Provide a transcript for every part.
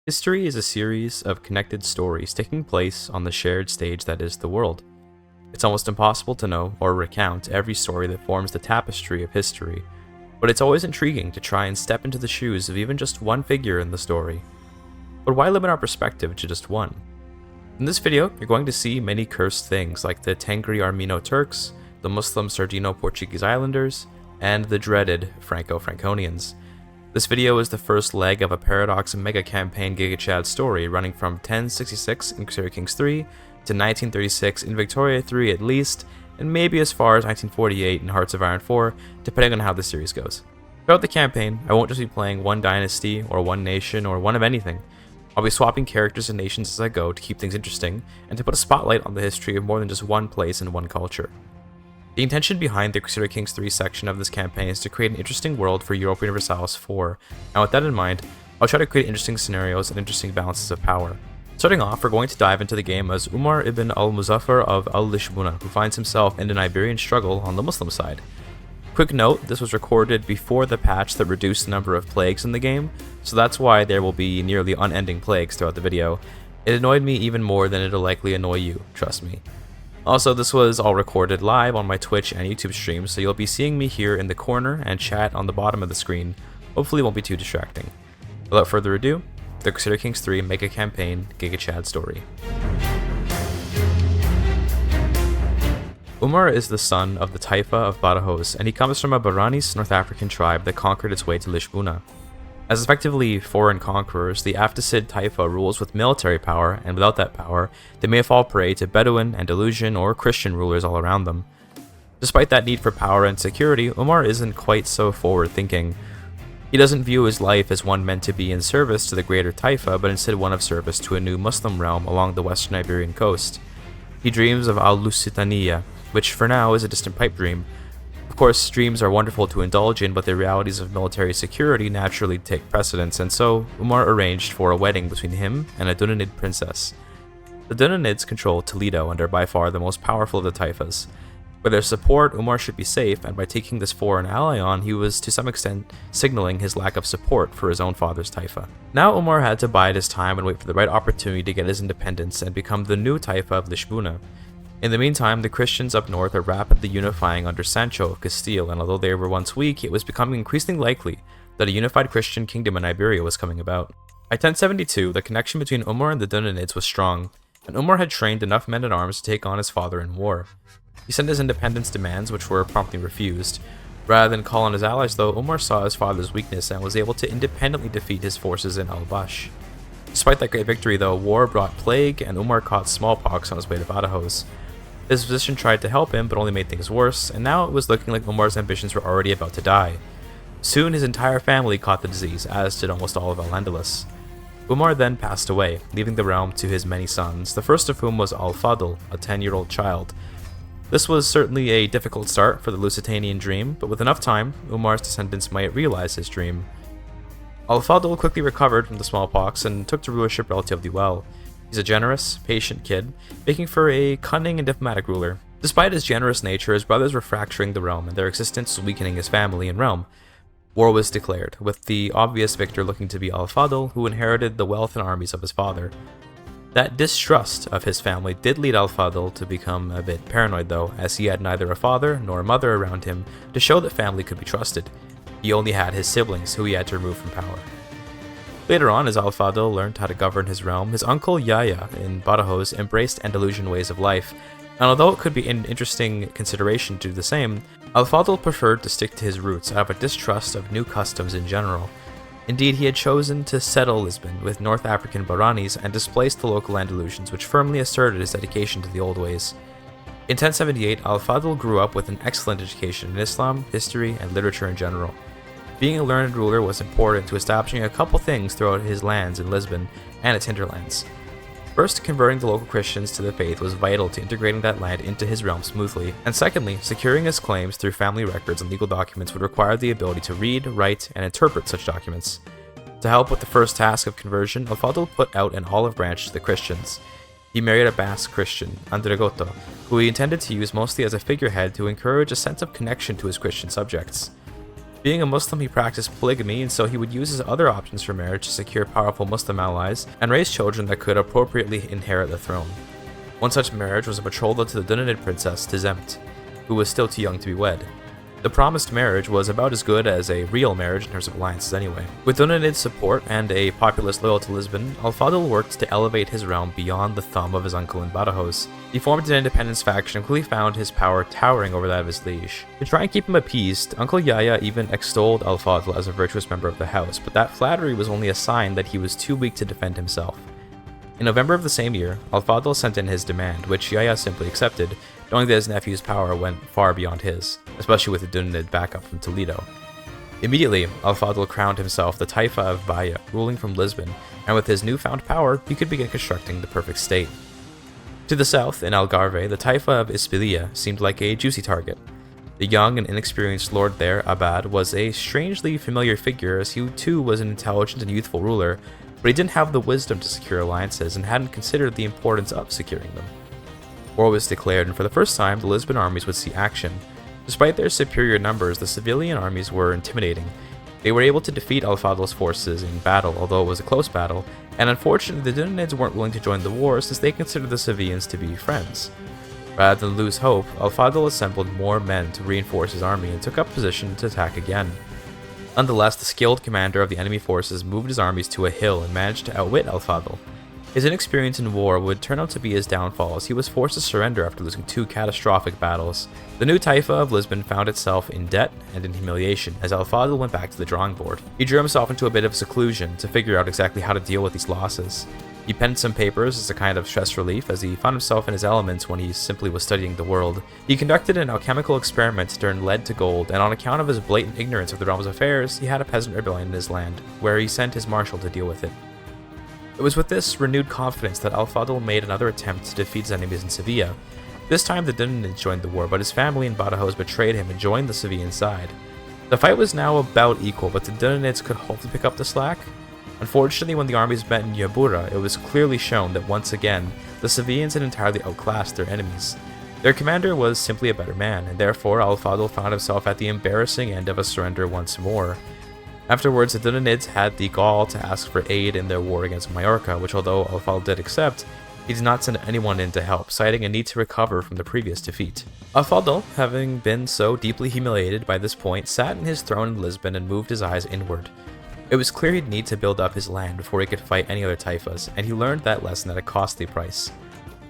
History is a series of connected stories taking place on the shared stage that is the world. It's almost impossible to know or recount every story that forms the tapestry of history, but it's always intriguing to try and step into the shoes of even just one figure in the story. But why limit our perspective to just one? In this video, you're going to see many cursed things like the Tengri Armeno Turks, the Muslim Sardino-Portuguese Islanders, and the dreaded Franco-Franconians. This video is the first leg of a Paradox MEGACAMPAIGN Gigachad Story running from 1066 in Crusader Kings 3 to 1936 in Victoria 3 at least, and maybe as far as 1948 in Hearts of Iron 4, depending on how the series goes. Throughout the campaign, I won't just be playing one dynasty or one nation or one of anything. I'll be swapping characters and nations as I go to keep things interesting and to put a spotlight on the history of more than just one place and one culture. The intention behind the Crusader Kings 3 section of this campaign is to create an interesting world for Europa Universalis 4, and with that in mind, I'll try to create interesting scenarios and interesting balances of power. Starting off, we're going to dive into the game as Umar ibn al-Muzaffar of Al-Lusitanniyeh, who finds himself in an Iberian struggle on the Muslim side. Quick note, this was recorded before the patch that reduced the number of plagues in the game, so that's why there will be nearly unending plagues throughout the video. It annoyed me even more than it'll likely annoy you, trust me. Also, this was all recorded live on my Twitch and YouTube streams, so you'll be seeing me here in the corner and chat on the bottom of the screen. Hopefully it won't be too distracting. Without further ado, the Crusader Kings 3 MEGACAMPAIGN Gigachad Story. Umar is the son of the Taifa of Badajoz, and he comes from a Baranese North African tribe that conquered its way to Lisbona. As effectively foreign conquerors, the Aftisid Taifa rules with military power, and without that power, they may fall prey to Bedouin, Andalusian, or Christian rulers all around them. Despite that need for power and security, Umar isn't quite so forward-thinking. He doesn't view his life as one meant to be in service to the greater Taifa, but instead one of service to a new Muslim realm along the western Iberian coast. He dreams of Al-Lusitanniyeh, which for now is a distant pipe dream. Of course, dreams are wonderful to indulge in, but the realities of military security naturally take precedence, and so Umar arranged for a wedding between him and a Dunanid princess. The Dunanids control Toledo and are by far the most powerful of the Taifas. With their support, Umar should be safe, and by taking this foreign ally on, he was to some extent signaling his lack of support for his own father's Taifa. Now Umar had to bide his time and wait for the right opportunity to get his independence and become the new Taifa of Lisbona. In the meantime, the Christians up north are rapidly unifying under Sancho of Castile, and although they were once weak, it was becoming increasingly likely that a unified Christian kingdom in Iberia was coming about. By 1072, the connection between Umar and the Dunanids was strong, and Umar had trained enough men-at-arms to take on his father in war. He sent his independence demands, which were promptly refused. Rather than call on his allies, though, Umar saw his father's weakness and was able to independently defeat his forces in Al-Bash. Despite that great victory, though, war brought plague, and Umar caught smallpox on his way to Badajoz. His physician tried to help him, but only made things worse, and now it was looking like Umar's ambitions were already about to die. Soon his entire family caught the disease, as did almost all of Al-Andalus. Umar then passed away, leaving the realm to his many sons, the first of whom was Al-Fadl, a 10-year-old child. This was certainly a difficult start for the Lusitanian dream, but with enough time, Umar's descendants might realize his dream. Al-Fadl quickly recovered from the smallpox and took to rulership relatively well. He's a generous, patient kid, making for a cunning and diplomatic ruler. Despite his generous nature, his brothers were fracturing the realm, and their existence was weakening his family and realm. War was declared, with the obvious victor looking to be Al-Fadl, who inherited the wealth and armies of his father. That distrust of his family did lead Al-Fadl to become a bit paranoid though, as he had neither a father nor a mother around him to show that family could be trusted. He only had his siblings, who he had to remove from power. Later on, as Al-Fadl learned how to govern his realm, his uncle Yahya in Badajoz embraced Andalusian ways of life, and although it could be an interesting consideration to do the same, Al-Fadl preferred to stick to his roots out of a distrust of new customs in general. Indeed, he had chosen to settle Lisbon with North African Baranese and displace the local Andalusians, which firmly asserted his dedication to the old ways. In 1078, Al-Fadl grew up with an excellent education in Islam, history, and literature in general. Being a learned ruler was important to establishing a couple things throughout his lands in Lisbon and its hinterlands. First, converting the local Christians to the faith was vital to integrating that land into his realm smoothly, and secondly, securing his claims through family records and legal documents would require the ability to read, write, and interpret such documents. To help with the first task of conversion, Al-Fadl put out an olive branch to the Christians. He married a Basque Christian, Andregoto, who he intended to use mostly as a figurehead to encourage a sense of connection to his Christian subjects. Being a Muslim, he practiced polygamy, and so he would use his other options for marriage to secure powerful Muslim allies and raise children that could appropriately inherit the throne. One such marriage was a betrothal to the Dunanid princess Tizemt, who was still too young to be wed. The promised marriage was about as good as a real marriage in terms of alliances anyway. With Dunanid's support and a populace loyal to Lisbon, Al-Fadl worked to elevate his realm beyond the thumb of his uncle in Badajoz. He formed an independence faction and quickly found his power towering over that of his liege. To try and keep him appeased, Uncle Yahya even extolled Al-Fadl as a virtuous member of the house, but that flattery was only a sign that he was too weak to defend himself. In November of the same year, Al-Fadl sent in his demand, which Yahya simply accepted, knowing that his nephew's power went far beyond his, especially with the Dunanid backup from Toledo. Immediately, Al-Fadl crowned himself the Taifa of Bahia, ruling from Lisbon, and with his newfound power, he could begin constructing the perfect state. To the south, in Algarve, the Taifa of Ispilia seemed like a juicy target. The young and inexperienced lord there, Abad, was a strangely familiar figure, as he too was an intelligent and youthful ruler, but he didn't have the wisdom to secure alliances and hadn't considered the importance of securing them. War was declared, and for the first time, the Lisbon armies would see action. Despite their superior numbers, the civilian armies were intimidating. They were able to defeat Al-Fadl's forces in battle, although it was a close battle, and unfortunately the Dunanids weren't willing to join the war since they considered the civilians to be friends. Rather than lose hope, Al-Fadl assembled more men to reinforce his army and took up position to attack again. Nonetheless, the skilled commander of the enemy forces moved his armies to a hill and managed to outwit Al-Fadl. His inexperience in war would turn out to be his downfall, as he was forced to surrender after losing two catastrophic battles. The new Taifa of Lisbon found itself in debt and in humiliation, as Al-Fadl went back to the drawing board. He drew himself into a bit of seclusion to figure out exactly how to deal with these losses. He penned some papers as a kind of stress relief, as he found himself in his elements when he simply was studying the world. He conducted an alchemical experiment to turn lead to gold, and on account of his blatant ignorance of the realm's affairs, he had a peasant rebellion in his land, where he sent his marshal to deal with it. It was with this renewed confidence that Al-Fadl made another attempt to defeat his enemies in Sevilla. This time the Dunanids joined the war, but his family in Badajoz betrayed him and joined the Sevillan side. The fight was now about equal, but the Dunanids could hope to pick up the slack. Unfortunately, when the armies met in Yabura, it was clearly shown that once again, the Sevillans had entirely outclassed their enemies. Their commander was simply a better man, and therefore Al-Fadl found himself at the embarrassing end of a surrender once more. Afterwards, the Dunanids had the gall to ask for aid in their war against Majorca, which although Al-Fadl did accept, he did not send anyone in to help, citing a need to recover from the previous defeat. Al-Fadl, having been so deeply humiliated by this point, sat in his throne in Lisbon and moved his eyes inward. It was clear he'd need to build up his land before he could fight any other taifas, and he learned that lesson at a costly price.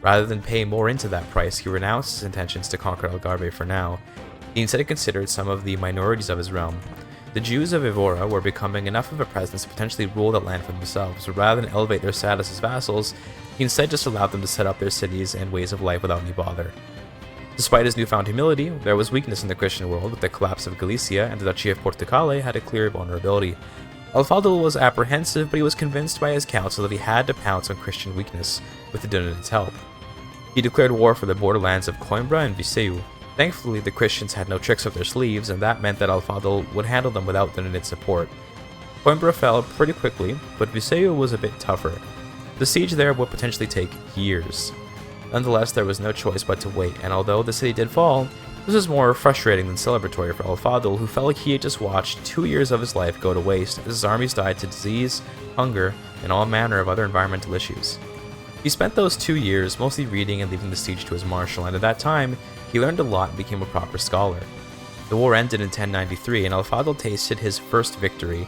Rather than pay more into that price, he renounced his intentions to conquer Algarve for now. He instead considered some of the minorities of his realm. The Jews of Evora were becoming enough of a presence to potentially rule that land for themselves, so rather than elevate their status as vassals, he instead just allowed them to set up their cities and ways of life without any bother. Despite his newfound humility, there was weakness in the Christian world, with the collapse of Galicia, and the Duchy of Portugal had a clear vulnerability. Al-Fadl was apprehensive, but he was convinced by his council that he had to pounce on Christian weakness, with the Dunanids' help. He declared war for the borderlands of Coimbra and Viseu. Thankfully, the Christians had no tricks up their sleeves, and that meant that Al-Fadl would handle them without Dunanid support. Coimbra fell pretty quickly, but Viseu was a bit tougher. The siege there would potentially take years. Nonetheless, there was no choice but to wait, and although the city did fall, this was more frustrating than celebratory for Al-Fadl, who felt like he had just watched 2 years of his life go to waste as his armies died to disease, hunger, and all manner of other environmental issues. He spent those 2 years mostly reading and leaving the siege to his marshal, and at that time, he learned a lot and became a proper scholar. The war ended in 1093, and Al-Fadl tasted his first victory.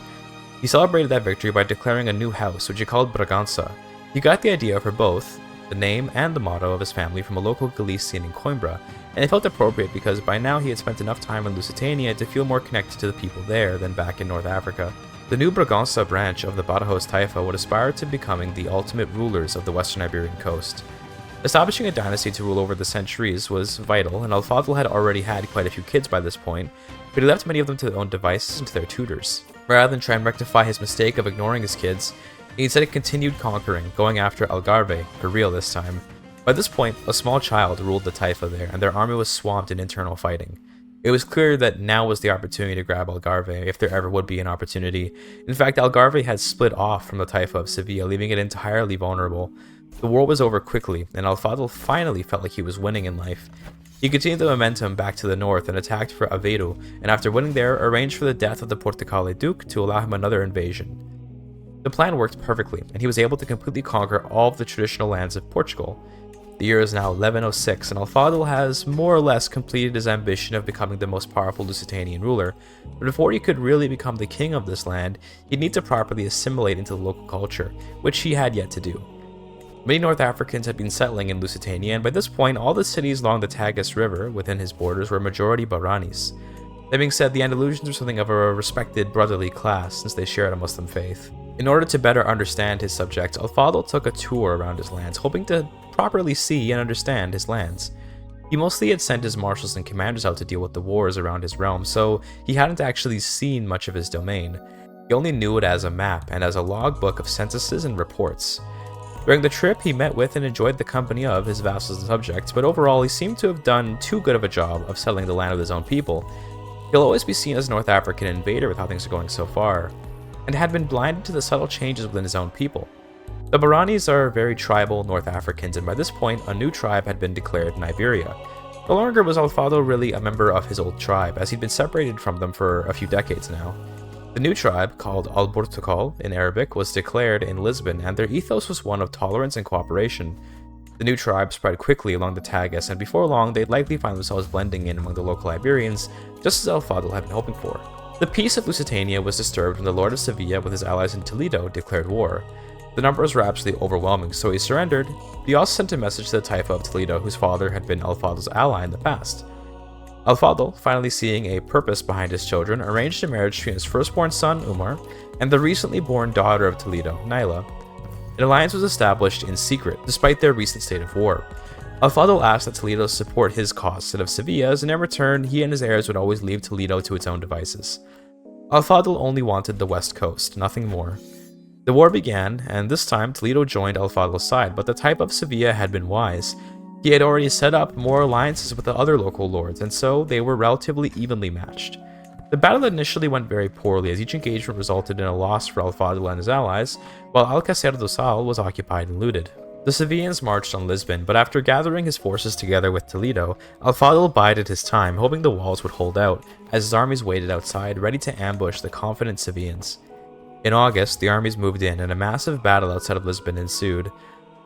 He celebrated that victory by declaring a new house, which he called Bragança. He got the idea for both the name and the motto of his family from a local Galician in Coimbra, and it felt appropriate because by now he had spent enough time in Lusitanniyeh to feel more connected to the people there than back in North Africa. The new Bragança branch of the Badajoz Taifa would aspire to becoming the ultimate rulers of the western Iberian coast. Establishing a dynasty to rule over the centuries was vital, and Al-Fadl had already had quite a few kids by this point, but he left many of them to their own devices and to their tutors. Rather than try and rectify his mistake of ignoring his kids, he instead continued conquering, going after Algarve, for real this time. By this point, a small child ruled the Taifa there, and their army was swamped in internal fighting. It was clear that now was the opportunity to grab Algarve, if there ever would be an opportunity. In fact, Algarve had split off from the Taifa of Sevilla, leaving it entirely vulnerable. The war was over quickly, and Al-Fadl finally felt like he was winning in life. He continued the momentum back to the north and attacked for Aveiro, and after winning there, arranged for the death of the Portucale Duke to allow him another invasion. The plan worked perfectly, and he was able to completely conquer all of the traditional lands of Portugal. The year is now 1106, and Al-Fadl has more or less completed his ambition of becoming the most powerful Lusitanian ruler, but before he could really become the king of this land, he'd need to properly assimilate into the local culture, which he had yet to do. Many North Africans had been settling in Lusitania, and by this point, all the cities along the Tagus River within his borders were majority Bahranis. That being said, the Andalusians were something of a respected brotherly class since they shared a Muslim faith. In order to better understand his subjects, Al-Fadl took a tour around his lands, hoping to properly see and understand his lands. He mostly had sent his marshals and commanders out to deal with the wars around his realm, so he hadn't actually seen much of his domain. He only knew it as a map and as a logbook of censuses and reports. During the trip, he met with and enjoyed the company of his vassals and subjects, but overall he seemed to have done too good of a job of settling the land of his own people. He'll always be seen as a North African invader with how things are going so far, and had been blinded to the subtle changes within his own people. The Bahranis are very tribal North Africans, and by this point, a new tribe had been declared in Iberia. No longer was Al-Fadl really a member of his old tribe, as he'd been separated from them for a few decades now. The new tribe, called Al-Burtukal in Arabic, was declared in Lisbon, and their ethos was one of tolerance and cooperation. The new tribe spread quickly along the Tagus, and before long they'd likely find themselves blending in among the local Iberians, just as Al-Fadl had been hoping for. The peace of Lusitania was disturbed when the Lord of Sevilla with his allies in Toledo declared war. The numbers were absolutely overwhelming, so he surrendered. He also sent a message to the Taifa of Toledo, whose father had been Al-Fadl's ally in the past. Al-Fadl, finally seeing a purpose behind his children, arranged a marriage between his firstborn son, Umar, and the recently born daughter of Toledo, Naila. An alliance was established in secret, despite their recent state of war. Al-Fadl asked that Toledo support his cause instead of Sevilla's, and in return, he and his heirs would always leave Toledo to its own devices. Al-Fadl only wanted the west coast, nothing more. The war began, and this time Toledo joined Al-Fadl's side, but the type of Sevilla had been wise. He had already set up more alliances with the other local lords, and so they were relatively evenly matched. The battle initially went very poorly, as each engagement resulted in a loss for Al-Fadl and his allies, while Alcácer do Sal was occupied and looted. The Sevillans marched on Lisbon, but after gathering his forces together with Toledo, Al-Fadl bided his time, hoping the walls would hold out, as his armies waited outside, ready to ambush the confident Sevillans. In August, the armies moved in, and a massive battle outside of Lisbon ensued.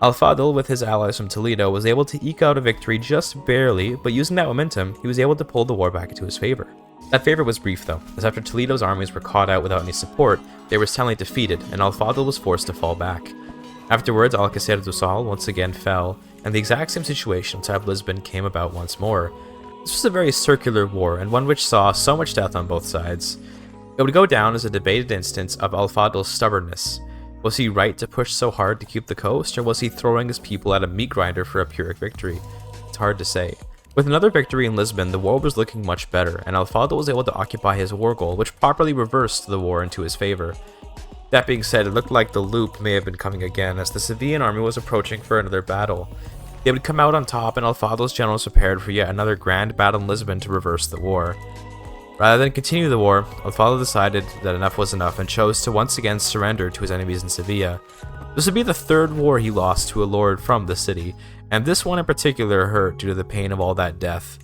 Al-Fadl, with his allies from Toledo, was able to eke out a victory just barely, but using that momentum, he was able to pull the war back into his favor. That favor was brief though, as after Toledo's armies were caught out without any support, they were suddenly defeated, and Al-Fadl was forced to fall back. Afterwards, Alcácer do Sal once again fell, and the exact same situation outside of Lisbon came about once more. This was a very circular war, and one which saw so much death on both sides. It would go down as a debated instance of Al-Fadl's stubbornness. Was he right to push so hard to keep the coast, or was he throwing his people at a meat grinder for a Pyrrhic victory? It's hard to say. With another victory in Lisbon, the war was looking much better, and Al-Fadl was able to occupy his war goal, which properly reversed the war into his favor. That being said, it looked like the loop may have been coming again, as the Sevillan army was approaching for another battle. They would come out on top, and Al-Fadl's generals prepared for yet another grand battle in Lisbon to reverse the war. Rather than continue the war, Al-Fadl decided that enough was enough and chose to once again surrender to his enemies in Sevilla. This would be the third war he lost to a lord from the city, and this one in particular hurt due to the pain of all that death.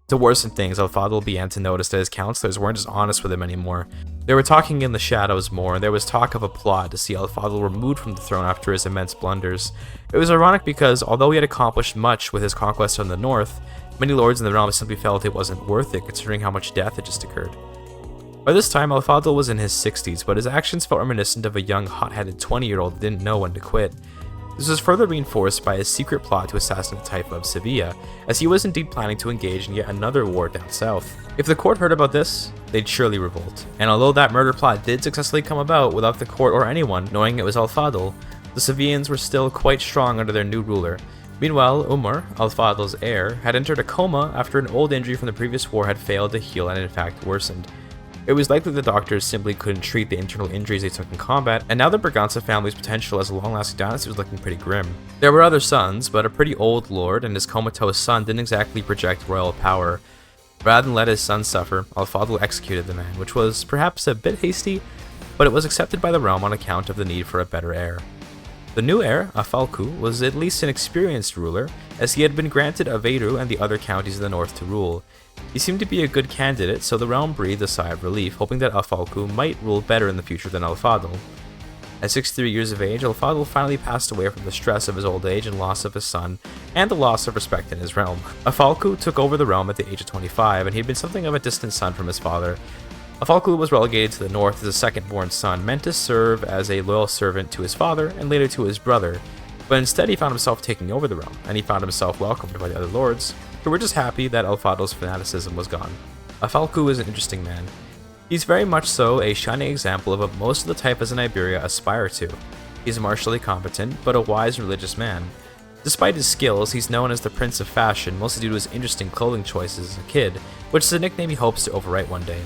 To worsen things, Al-Fadl began to notice that his counselors weren't as honest with him anymore. They were talking in the shadows more, and there was talk of a plot to see Al-Fadl removed from the throne after his immense blunders. It was ironic because, although he had accomplished much with his conquest on the north, many lords in the realm simply felt it wasn't worth it considering how much death had just occurred. By this time, Al-Fadl was in his 60s, but his actions felt reminiscent of a young, hot-headed 20-year-old that didn't know when to quit. This was further reinforced by his secret plot to assassinate the Taifa of Sevilla, as he was indeed planning to engage in yet another war down south. If the court heard about this, they'd surely revolt. And although that murder plot did successfully come about without the court or anyone knowing it was Al-Fadl, the Sevillans were still quite strong under their new ruler. Meanwhile, Umar, Al-Fadl's heir, had entered a coma after an old injury from the previous war had failed to heal and in fact worsened. It was likely the doctors simply couldn't treat the internal injuries they took in combat, and now the Braganza family's potential as a long-lasting dynasty was looking pretty grim. There were other sons, but a pretty old lord and his comatose son didn't exactly project royal power. Rather than let his son suffer, Al-Fadl executed the man, which was perhaps a bit hasty, but it was accepted by the realm on account of the need for a better heir. The new heir, Afalku, was at least an experienced ruler, as he had been granted Aveiro and the other counties in the north to rule. He seemed to be a good candidate, so the realm breathed a sigh of relief, hoping that Afalku might rule better in the future than Al-Fadl. At 63 years of age, Al-Fadl finally passed away from the stress of his old age and loss of his son, and the loss of respect in his realm. Afalku took over the realm at the age of 25, and he had been something of a distant son from his father. Afalku was relegated to the north as a second-born son, meant to serve as a loyal servant to his father and later to his brother, but instead he found himself taking over the realm, and he found himself welcomed by the other lords, who were just happy that Al-Fadl's fanaticism was gone. Afalku is an interesting man. He's very much so a shining example of what most of the typhas in Iberia aspire to. He's martially competent, but a wise and religious man. Despite his skills, he's known as the Prince of Fashion, mostly due to his interesting clothing choices as a kid, which is a nickname he hopes to overwrite one day.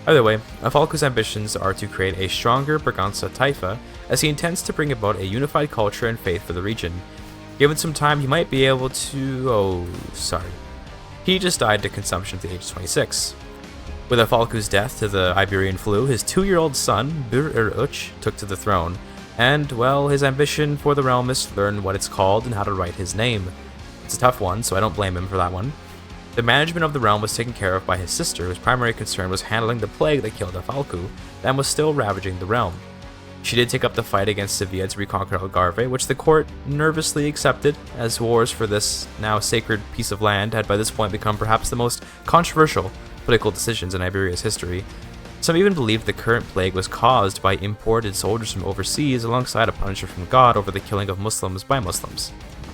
Either way, Afalku's ambitions are to create a stronger Braganza Taifa, as he intends to bring about a unified culture and faith for the region. Given some time, he might be able to... He just died to consumption at the age of 26. With Afalku's death to the Iberian flu, his 2-year-old son, Bir-Uch, took to the throne, and, well, his ambition for the realm is to learn what it's called and how to write his name. It's a tough one, so I don't blame him for that one. The management of the realm was taken care of by his sister, whose primary concern was handling the plague that killed Afalku, and was still ravaging the realm. She did take up the fight against Sevilla to reconquer Algarve, which the court nervously accepted, as wars for this now sacred piece of land had by this point become perhaps the most controversial political decisions in Iberia's history. Some even believed the current plague was caused by imported soldiers from overseas alongside a punishment from God over the killing of Muslims by Muslims.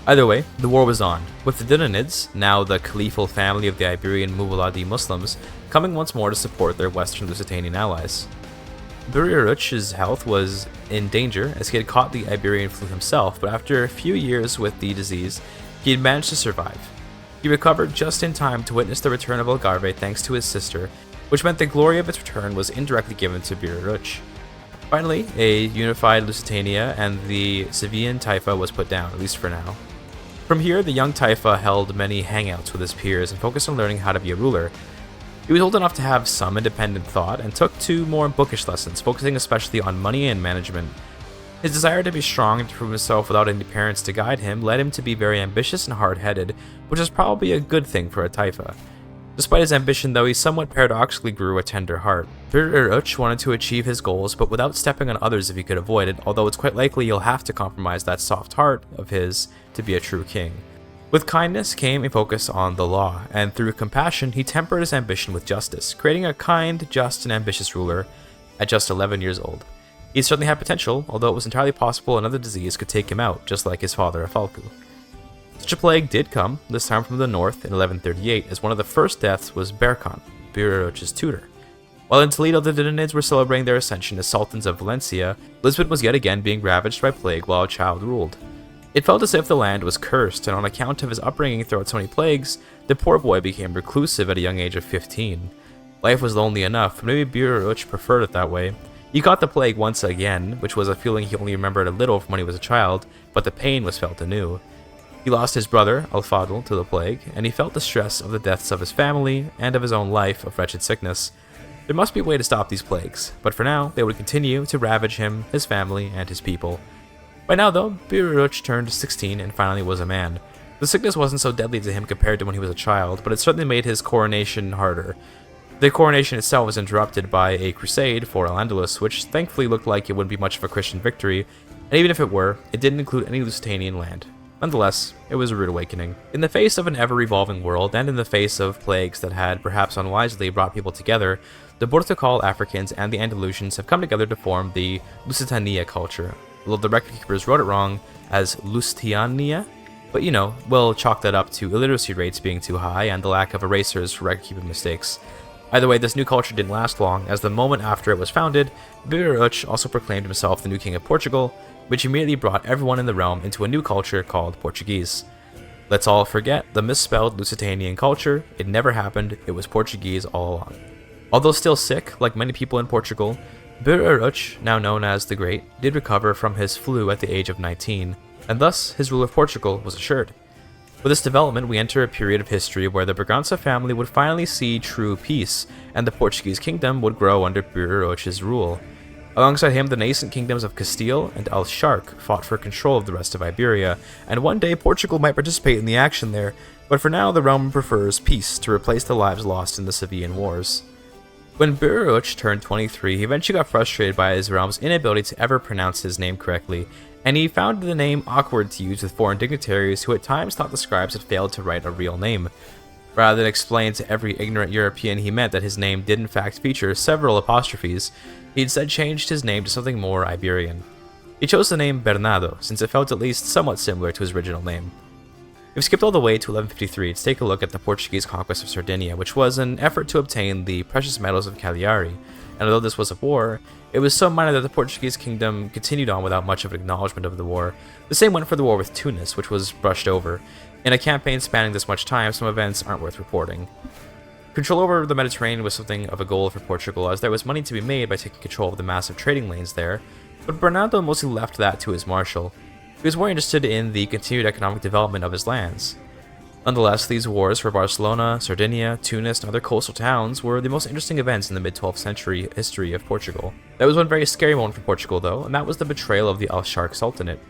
Either way, the war was on, with the Dinanids, now the caliphal family of the Iberian Muwalladi Muslims, coming once more to support their Western Lusitanian allies. Bir-Uruch's health was in danger as he had caught the Iberian flu himself, but after a few years with the disease, he had managed to survive. He recovered just in time to witness the return of Algarve thanks to his sister, which meant the glory of its return was indirectly given to Bir-Uruch. Finally, a unified Lusitania and the Sevillan Taifa was put down, at least for now. From here, the young Taifa held many hangouts with his peers and focused on learning how to be a ruler. He was old enough to have some independent thought and took to more bookish lessons, focusing especially on money and management. His desire to be strong and to prove himself without any parents to guide him led him to be very ambitious and hard-headed, which is probably a good thing for a Taifa. Despite his ambition, though, he somewhat paradoxically grew a tender heart. Bir-Uruch wanted to achieve his goals, but without stepping on others if he could avoid it, although it's quite likely he'll have to compromise that soft heart of his to be a true king. With kindness came a focus on the law, and through compassion he tempered his ambition with justice, creating a kind, just, and ambitious ruler at just 11 years old. He certainly had potential, although it was entirely possible another disease could take him out, just like his father Afalku. Such a plague did come, this time from the north in 1138, as one of the first deaths was Berkan, Bir-Uruch's tutor. While in Toledo the Dinanids were celebrating their ascension as sultans of Valencia, Lisbon was yet again being ravaged by plague while a child ruled. It felt as if the land was cursed, and on account of his upbringing throughout so many plagues, the poor boy became reclusive at a young age of 15. Life was lonely enough, but maybe Bir-Uruch preferred it that way. He got the plague once again, which was a feeling he only remembered a little from when he was a child, but the pain was felt anew. He lost his brother, Al-Fadl, to the plague, and he felt the stress of the deaths of his family and of his own life of wretched sickness. There must be a way to stop these plagues, but for now, they would continue to ravage him, his family, and his people. By now, though, Bir-Uruch turned 16 and finally was a man. The sickness wasn't so deadly to him compared to when he was a child, but it certainly made his coronation harder. The coronation itself was interrupted by a crusade for Al-Andalus, which thankfully looked like it wouldn't be much of a Christian victory, and even if it were, it didn't include any Lusitanian land. Nonetheless, it was a rude awakening. In the face of an ever-evolving world, and in the face of plagues that had, perhaps unwisely, brought people together, the Portugal Africans and the Andalusians have come together to form the Lusitanniyeh culture, although the record keepers wrote it wrong as Lusitanniyeh, but you know, we'll chalk that up to illiteracy rates being too high and the lack of erasers for record-keeping mistakes. Either way, this new culture didn't last long, as the moment after it was founded, Bir-Uruch also proclaimed himself the new king of Portugal, which immediately brought everyone in the realm into a new culture called Portuguese. Let's all forget the misspelled Lusitanian culture. It never happened, it was Portuguese all along. Although still sick, like many people in Portugal, Bir-Uruch, now known as the Great, did recover from his flu at the age of 19, and thus his rule of Portugal was assured. With this development, we enter a period of history where the Braganza family would finally see true peace, and the Portuguese kingdom would grow under Bir-Uruch's rule. Alongside him, the nascent kingdoms of Castile and Al-Sharq fought for control of the rest of Iberia, and one day Portugal might participate in the action there, but for now the realm prefers peace to replace the lives lost in the Sevillian Wars. When Biruch turned 23, he eventually got frustrated by his realm's inability to ever pronounce his name correctly, and he found the name awkward to use with foreign dignitaries who at times thought the scribes had failed to write a real name. Rather than explain to every ignorant European he met that his name did in fact feature several apostrophes, he instead changed his name to something more Iberian. He chose the name Bernardo, since it felt at least somewhat similar to his original name. We've skipped all the way to 1153 to take a look at the Portuguese conquest of Sardinia, which was an effort to obtain the precious metals of Cagliari, and although this was a war, it was so minor that the Portuguese kingdom continued on without much of an acknowledgement of the war. The same went for the war with Tunis, which was brushed over. In a campaign spanning this much time, some events aren't worth reporting. Control over the Mediterranean was something of a goal for Portugal, as there was money to be made by taking control of the massive trading lanes there, but Bernardo mostly left that to his marshal. He was more interested in the continued economic development of his lands. Nonetheless, these wars for Barcelona, Sardinia, Tunis, and other coastal towns were the most interesting events in the mid-12th century history of Portugal. There was one very scary moment for Portugal though, and that was the betrayal of the Al-Sharq Sultanate.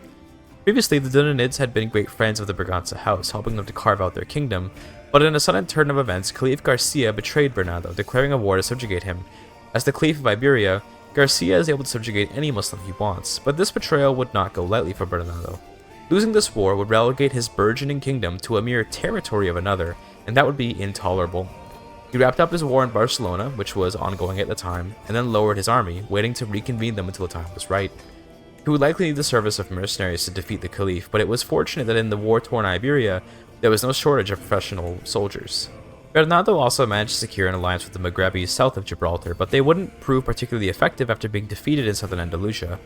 Previously, the Dunanids had been great friends of the Braganza house, helping them to carve out their kingdom, but in a sudden turn of events, Caliph Garcia betrayed Bernardo, declaring a war to subjugate him. As the Caliph of Iberia, Garcia is able to subjugate any Muslim he wants, but this betrayal would not go lightly for Bernardo. Losing this war would relegate his burgeoning kingdom to a mere territory of another, and that would be intolerable. He wrapped up his war in Barcelona, which was ongoing at the time, and then lowered his army, waiting to reconvene them until the time was right. He would likely need the service of mercenaries to defeat the Caliph, but it was fortunate that in the war-torn Iberia, there was no shortage of professional soldiers. Bernardo also managed to secure an alliance with the Maghrebis south of Gibraltar, but they wouldn't prove particularly effective after being defeated in southern Andalusia.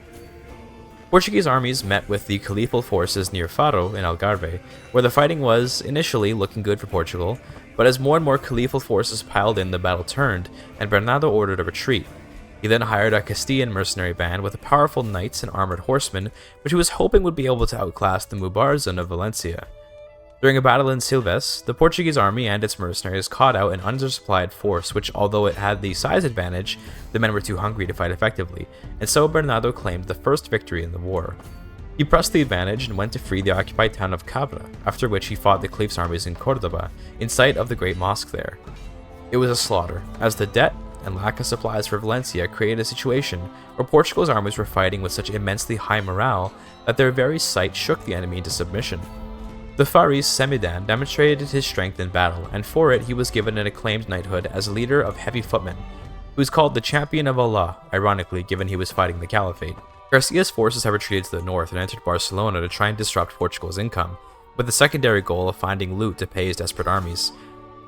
Portuguese armies met with the Caliphal forces near Faro in Algarve, where the fighting was initially looking good for Portugal, but as more and more Caliphal forces piled in, the battle turned, and Bernardo ordered a retreat. He then hired a Castilian mercenary band with powerful knights and armored horsemen, which he was hoping would be able to outclass the Mubarzan of Valencia. During a battle in Silves, the Portuguese army and its mercenaries caught out an undersupplied force which, although it had the size advantage, the men were too hungry to fight effectively, and so Bernardo claimed the first victory in the war. He pressed the advantage and went to free the occupied town of Cabra, after which he fought the Caliph's armies in Cordoba, in sight of the great mosque there. It was a slaughter, as the debt and lack of supplies for Valencia created a situation where Portugal's armies were fighting with such immensely high morale that their very sight shook the enemy into submission. The Faris Semidan demonstrated his strength in battle, and for it he was given an acclaimed knighthood as leader of heavy footmen, who was called the Champion of Allah, ironically given he was fighting the Caliphate. Garcia's forces had retreated to the north and entered Barcelona to try and disrupt Portugal's income, with the secondary goal of finding loot to pay his desperate armies.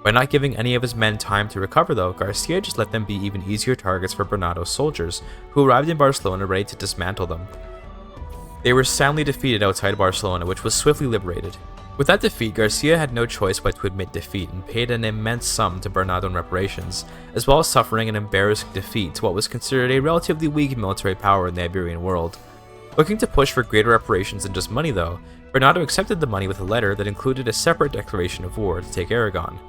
By not giving any of his men time to recover though, Garcia just let them be even easier targets for Bernardo's soldiers, who arrived in Barcelona ready to dismantle them. They were soundly defeated outside Barcelona, which was swiftly liberated. With that defeat, Garcia had no choice but to admit defeat and paid an immense sum to Bernardo in reparations, as well as suffering an embarrassing defeat to what was considered a relatively weak military power in the Iberian world. Looking to push for greater reparations than just money though, Bernardo accepted the money with a letter that included a separate declaration of war to take Aragon.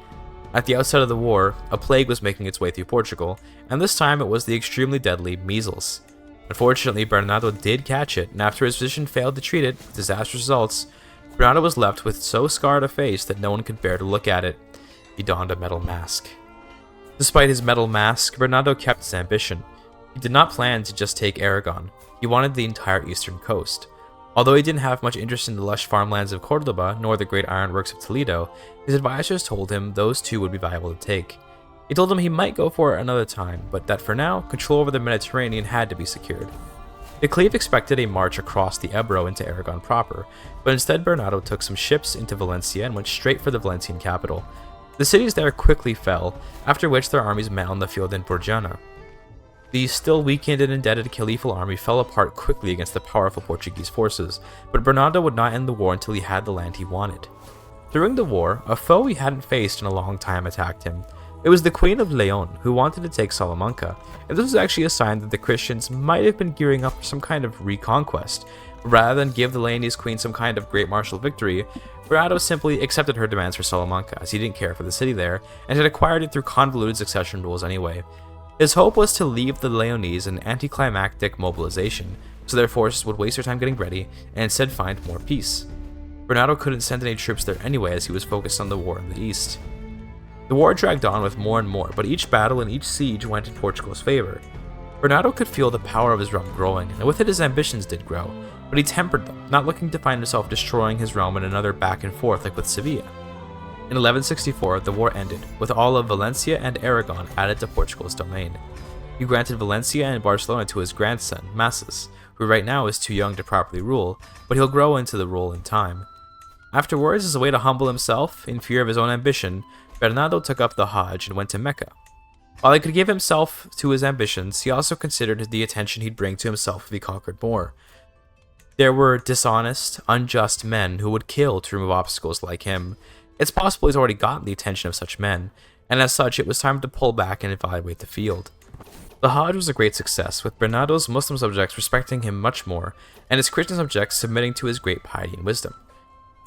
At the outset of the war, a plague was making its way through Portugal, and this time it was the extremely deadly measles. Unfortunately, Bernardo did catch it, and after his physician failed to treat it, with disastrous results, Bernardo was left with so scarred a face that no one could bear to look at it. He donned a metal mask. Despite his metal mask, Bernardo kept his ambition. He did not plan to just take Aragon. He wanted the entire eastern coast. Although he didn't have much interest in the lush farmlands of Cordoba, nor the great ironworks of Toledo, his advisors told him those two would be valuable to take. He told them he might go for it another time, but that for now, control over the Mediterranean had to be secured. The Caliph expected a march across the Ebro into Aragon proper, but instead Bernardo took some ships into Valencia and went straight for the Valencian capital. The cities there quickly fell, after which their armies met on the field in Borjana. The still weakened and indebted Caliphal army fell apart quickly against the powerful Portuguese forces, but Bernardo would not end the war until he had the land he wanted. During the war, a foe he hadn't faced in a long time attacked him. It was the Queen of Leon, who wanted to take Salamanca, and this was actually a sign that the Christians might have been gearing up for some kind of reconquest. Rather than give the Leonese queen some kind of great martial victory, Bernardo simply accepted her demands for Salamanca, as he didn't care for the city there, and had acquired it through convoluted succession rules anyway. His hope was to leave the Leonese in anticlimactic mobilization, so their forces would waste their time getting ready and instead find more peace. Bernardo couldn't send any troops there anyway as he was focused on the war in the east. The war dragged on with more and more, but each battle and each siege went in Portugal's favor. Bernardo could feel the power of his realm growing, and with it his ambitions did grow, but he tempered them, not looking to find himself destroying his realm in another back and forth like with Sevilla. In 1164, the war ended, with all of Valencia and Aragon added to Portugal's domain. He granted Valencia and Barcelona to his grandson, Masses, who right now is too young to properly rule, but he'll grow into the role in time. Afterwards, as a way to humble himself, in fear of his own ambition, Bernardo took up the Hajj and went to Mecca. While he could give himself to his ambitions, he also considered the attention he'd bring to himself if he conquered more. There were dishonest, unjust men who would kill to remove obstacles like him. It's possible he's already gotten the attention of such men, and as such it was time to pull back and evaluate the field. The Hajj was a great success, with Bernardo's Muslim subjects respecting him much more, and his Christian subjects submitting to his great piety and wisdom.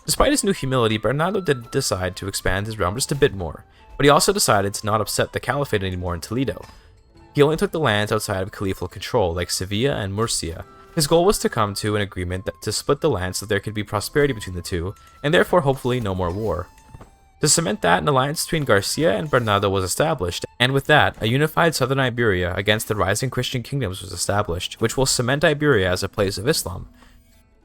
Despite his new humility, Bernardo did decide to expand his realm just a bit more, but he also decided to not upset the Caliphate anymore in Toledo. He only took the lands outside of caliphal control, like Sevilla and Murcia. His goal was to come to an agreement to split the land so there could be prosperity between the two, and therefore hopefully no more war. To cement that, an alliance between Garcia and Bernardo was established, and with that, a unified southern Iberia against the rising Christian kingdoms was established, which will cement Iberia as a place of Islam.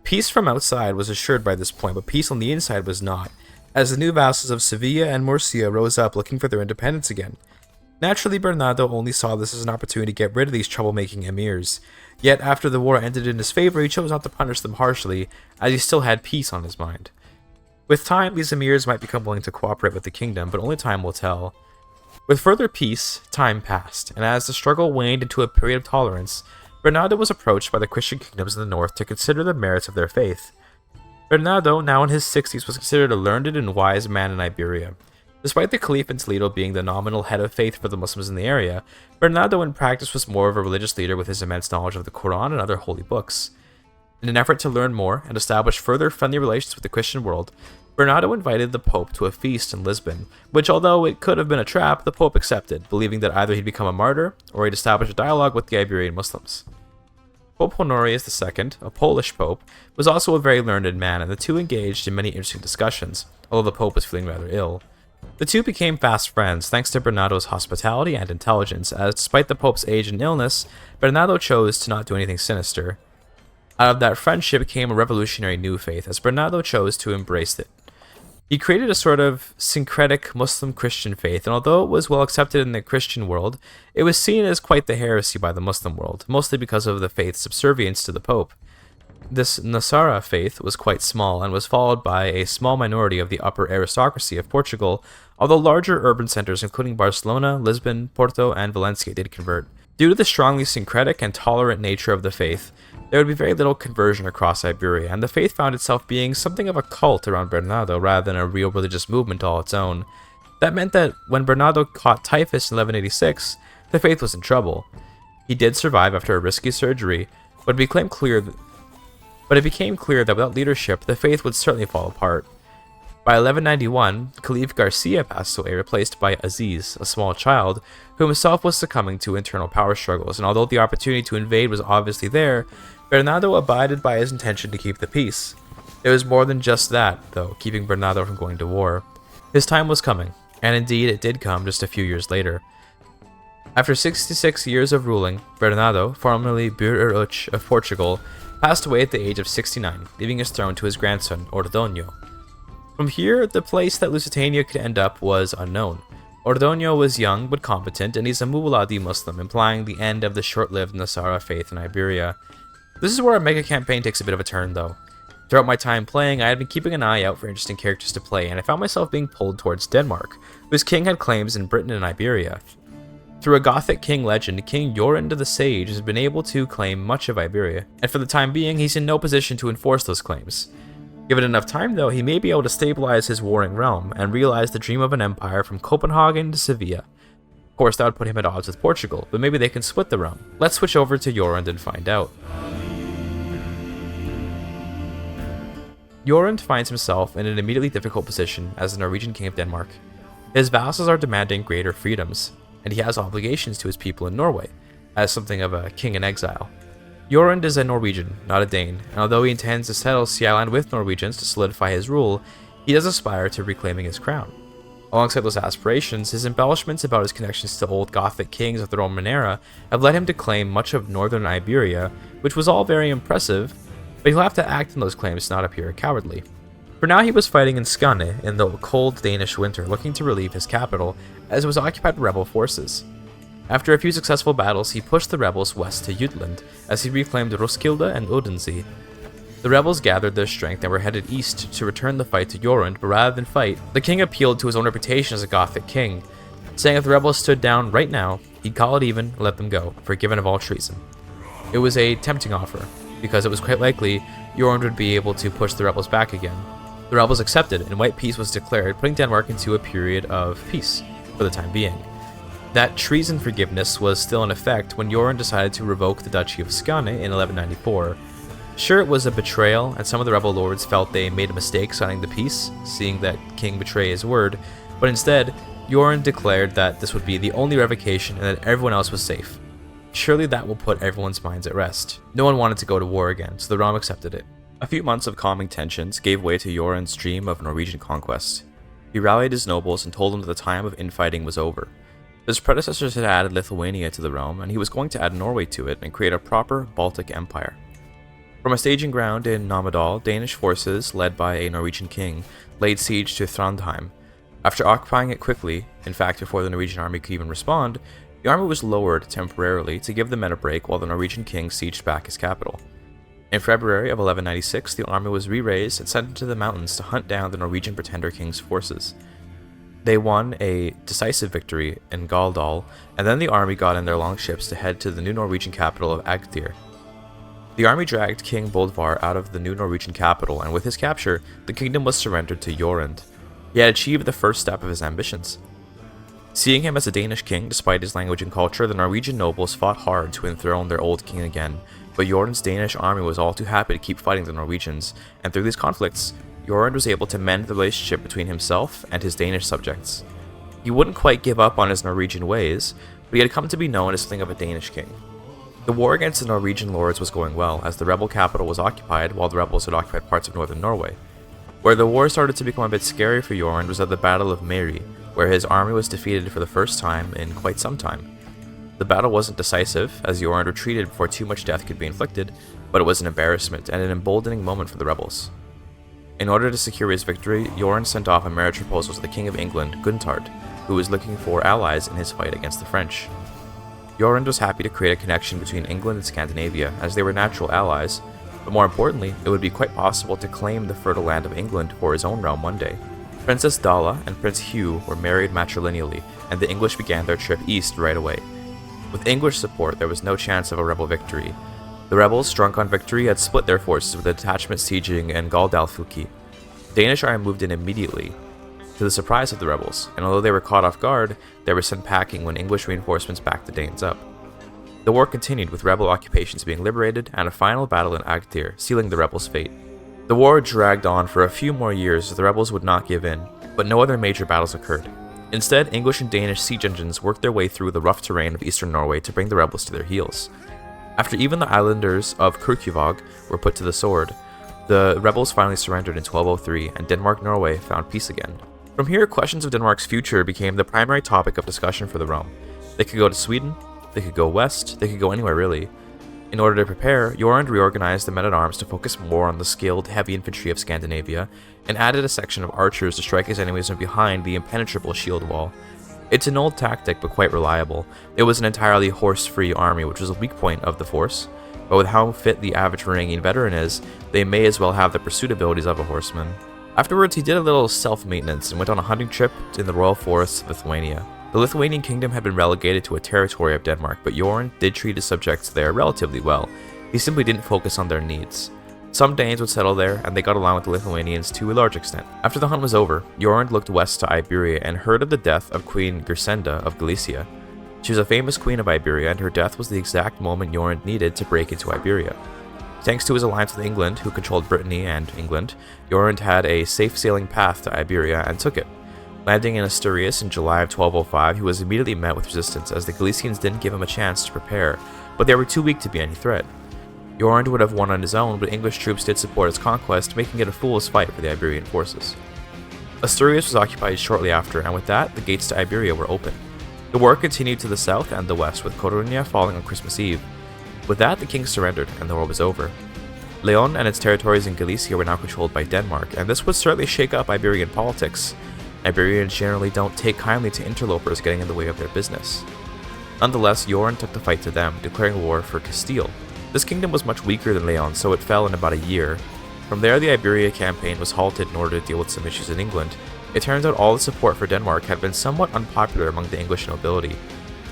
Peace from outside was assured by this point, but peace on the inside was not, as the new vassals of Sevilla and Murcia rose up looking for their independence again. Naturally, Bernardo only saw this as an opportunity to get rid of these troublemaking emirs, yet after the war ended in his favor, he chose not to punish them harshly, as he still had peace on his mind. With time, these emirs might become willing to cooperate with the kingdom, but only time will tell. With further peace, time passed, and as the struggle waned into a period of tolerance, Bernardo was approached by the Christian kingdoms in the north to consider the merits of their faith. Bernardo, now in his 60s, was considered a learned and wise man in Iberia. Despite the Caliph in Toledo being the nominal head of faith for the Muslims in the area, Bernardo in practice was more of a religious leader with his immense knowledge of the Quran and other holy books. In an effort to learn more and establish further friendly relations with the Christian world, Bernardo invited the Pope to a feast in Lisbon, which although it could have been a trap, the Pope accepted, believing that either he'd become a martyr or he'd establish a dialogue with the Iberian Muslims. Pope Honorius II, a Polish pope, was also a very learned man, and the two engaged in many interesting discussions, although the Pope was feeling rather ill. The two became fast friends thanks to Bernardo's hospitality and intelligence, as despite the Pope's age and illness, Bernardo chose to not do anything sinister. Out of that friendship came a revolutionary new faith, as Bernardo chose to embrace it. He created a sort of syncretic Muslim-Christian faith, and although it was well accepted in the Christian world, it was seen as quite the heresy by the Muslim world, mostly because of the faith's subservience to the Pope. This Nasara faith was quite small, and was followed by a small minority of the upper aristocracy of Portugal, although larger urban centers including Barcelona, Lisbon, Porto, and Valencia did convert. Due to the strongly syncretic and tolerant nature of the faith, there would be very little conversion across Iberia, and the faith found itself being something of a cult around Bernardo rather than a real religious movement all its own. That meant that when Bernardo caught typhus in 1186, the faith was in trouble. He did survive after a risky surgery, but it became clear that without leadership, the faith would certainly fall apart. By 1191, Caliph Garcia passed away, replaced by Aziz, a small child, who himself was succumbing to internal power struggles, and although the opportunity to invade was obviously there, Bernardo abided by his intention to keep the peace. There was more than just that, though, keeping Bernardo from going to war. His time was coming, and indeed it did come just a few years later. After 66 years of ruling, Bernardo, formerly Bir-Uch of Portugal, passed away at the age of 69, leaving his throne to his grandson, Ordoño. From here, the place that Lusitania could end up was unknown. Ordoño was young but competent, and he's a Muwalladi Muslim, implying the end of the short-lived Nasara faith in Iberia. This is where our mega campaign takes a bit of a turn, though. Throughout my time playing, I had been keeping an eye out for interesting characters to play, and I found myself being pulled towards Denmark, whose king had claims in Britain and Iberia. Through a Gothic king legend, King Jorund the Sage has been able to claim much of Iberia, and for the time being, he's in no position to enforce those claims. Given enough time, though, he may be able to stabilize his warring realm and realize the dream of an empire from Copenhagen to Sevilla. Of course, that would put him at odds with Portugal, but maybe they can split the realm. Let's switch over to Jorund and find out. Jorund finds himself in an immediately difficult position as the Norwegian king of Denmark. His vassals are demanding greater freedoms. and he has obligations to his people in Norway, as something of a king in exile. Jorund is a Norwegian, not a Dane, and although he intends to settle Sea Island with Norwegians to solidify his rule, he does aspire to reclaiming his crown. Alongside those aspirations, his embellishments about his connections to old Gothic kings of the Roman era have led him to claim much of northern Iberia, which was all very impressive, but he'll have to act on those claims to not appear cowardly. For now, he was fighting in Skane in the cold Danish winter, looking to relieve his capital, as it was occupied by rebel forces. After a few successful battles, he pushed the rebels west to Jutland, as he reclaimed Roskilde and Odense. The rebels gathered their strength and were headed east to return the fight to Jorund, but rather than fight, the king appealed to his own reputation as a Gothic king, saying if the rebels stood down right now, he'd call it even and let them go, forgiven of all treason. It was a tempting offer, because it was quite likely Jorund would be able to push the rebels back again. The rebels accepted, and white peace was declared, putting Denmark into a period of peace for the time being. That treason forgiveness was still in effect when Jorund decided to revoke the Duchy of Skane in 1194. Sure, it was a betrayal, and some of the rebel lords felt they made a mistake signing the peace, seeing that king betray his word, but instead, Jorund declared that this would be the only revocation and that everyone else was safe. Surely that will put everyone's minds at rest. No one wanted to go to war again, so the realm accepted it. A few months of calming tensions gave way to Jorund's dream of Norwegian conquest. He rallied his nobles and told them that the time of infighting was over. His predecessors had added Lithuania to the realm, and he was going to add Norway to it and create a proper Baltic empire. From a staging ground in Namedal, Danish forces, led by a Norwegian king, laid siege to Trondheim. After occupying it quickly, in fact before the Norwegian army could even respond, the army was lowered temporarily to give the men a break while the Norwegian king sieged back his capital. In February of 1196, the army was re-raised and sent into the mountains to hunt down the Norwegian pretender king's forces. They won a decisive victory in Galdal, and then the army got in their longships to head to the new Norwegian capital of Agder. The army dragged King Boldvar out of the new Norwegian capital, and with his capture, the kingdom was surrendered to Jorund. He had achieved the first step of his ambitions. Seeing him as a Danish king despite his language and culture, the Norwegian nobles fought hard to enthrone their old king again, but Jorund's Danish army was all too happy to keep fighting the Norwegians, and through these conflicts, Jorund was able to mend the relationship between himself and his Danish subjects. He wouldn't quite give up on his Norwegian ways, but he had come to be known as something of a Danish king. The war against the Norwegian lords was going well, as the rebel capital was occupied while the rebels had occupied parts of northern Norway. Where the war started to become a bit scary for Jorund was at the Battle of Mary, where his army was defeated for the first time in quite some time. The battle wasn't decisive, as Jorund retreated before too much death could be inflicted, but it was an embarrassment and an emboldening moment for the rebels. In order to secure his victory, Jorund sent off a marriage proposal to the King of England, Guntard, who was looking for allies in his fight against the French. Jorund was happy to create a connection between England and Scandinavia, as they were natural allies, but more importantly, it would be quite possible to claim the fertile land of England for his own realm one day. Princess Dala and Prince Hugh were married matrilineally, and the English began their trip east right away. With English support, there was no chance of a rebel victory. The rebels, drunk on victory, had split their forces with a detachment sieging in Galdalfylki. The Danish army moved in immediately, to the surprise of the rebels, and although they were caught off guard, they were sent packing when English reinforcements backed the Danes up. The war continued, with rebel occupations being liberated and a final battle in Agder, sealing the rebels' fate. The war dragged on for a few more years as the rebels would not give in, but no other major battles occurred. Instead, English and Danish siege engines worked their way through the rough terrain of eastern Norway to bring the rebels to their heels. After even the islanders of Kirkjuvåg were put to the sword, the rebels finally surrendered in 1203, and Denmark-Norway found peace again. From here, questions of Denmark's future became the primary topic of discussion for the realm. They could go to Sweden, they could go west, they could go anywhere really. In order to prepare, Jorund reorganized the men-at-arms to focus more on the skilled heavy infantry of Scandinavia, and added a section of archers to strike his enemies from behind the impenetrable shield wall. It's an old tactic, but quite reliable. It was an entirely horse-free army, which was a weak point of the force, but with how fit the average Varangian veteran is, they may as well have the pursuit abilities of a horseman. Afterwards, he did a little self-maintenance and went on a hunting trip in the royal forests of Lithuania. The Lithuanian kingdom had been relegated to a territory of Denmark, but Jorund did treat his subjects there relatively well. He simply didn't focus on their needs. Some Danes would settle there, and they got along with the Lithuanians to a large extent. After the hunt was over, Jorund looked west to Iberia and heard of the death of Queen Gersenda of Galicia. She was a famous queen of Iberia, and her death was the exact moment Jorund needed to break into Iberia. Thanks to his alliance with England, who controlled Brittany and England, Jorund had a safe sailing path to Iberia and took it. Landing in Asturias in July of 1205, he was immediately met with resistance as the Galicians didn't give him a chance to prepare, but they were too weak to be any threat. Jorund would have won on his own, but English troops did support his conquest, making it a fool's fight for the Iberian forces. Asturias was occupied shortly after, and with that, the gates to Iberia were open. The war continued to the south and the west, with Coruña falling on Christmas Eve. With that, the king surrendered, and the war was over. Leon and its territories in Galicia were now controlled by Denmark, and this would certainly shake up Iberian politics. Iberians generally don't take kindly to interlopers getting in the way of their business. Nonetheless, Jorund took the fight to them, declaring war for Castile. This kingdom was much weaker than Leon, so it fell in about a year. From there, the Iberia campaign was halted in order to deal with some issues in England. It turns out all the support for Denmark had been somewhat unpopular among the English nobility.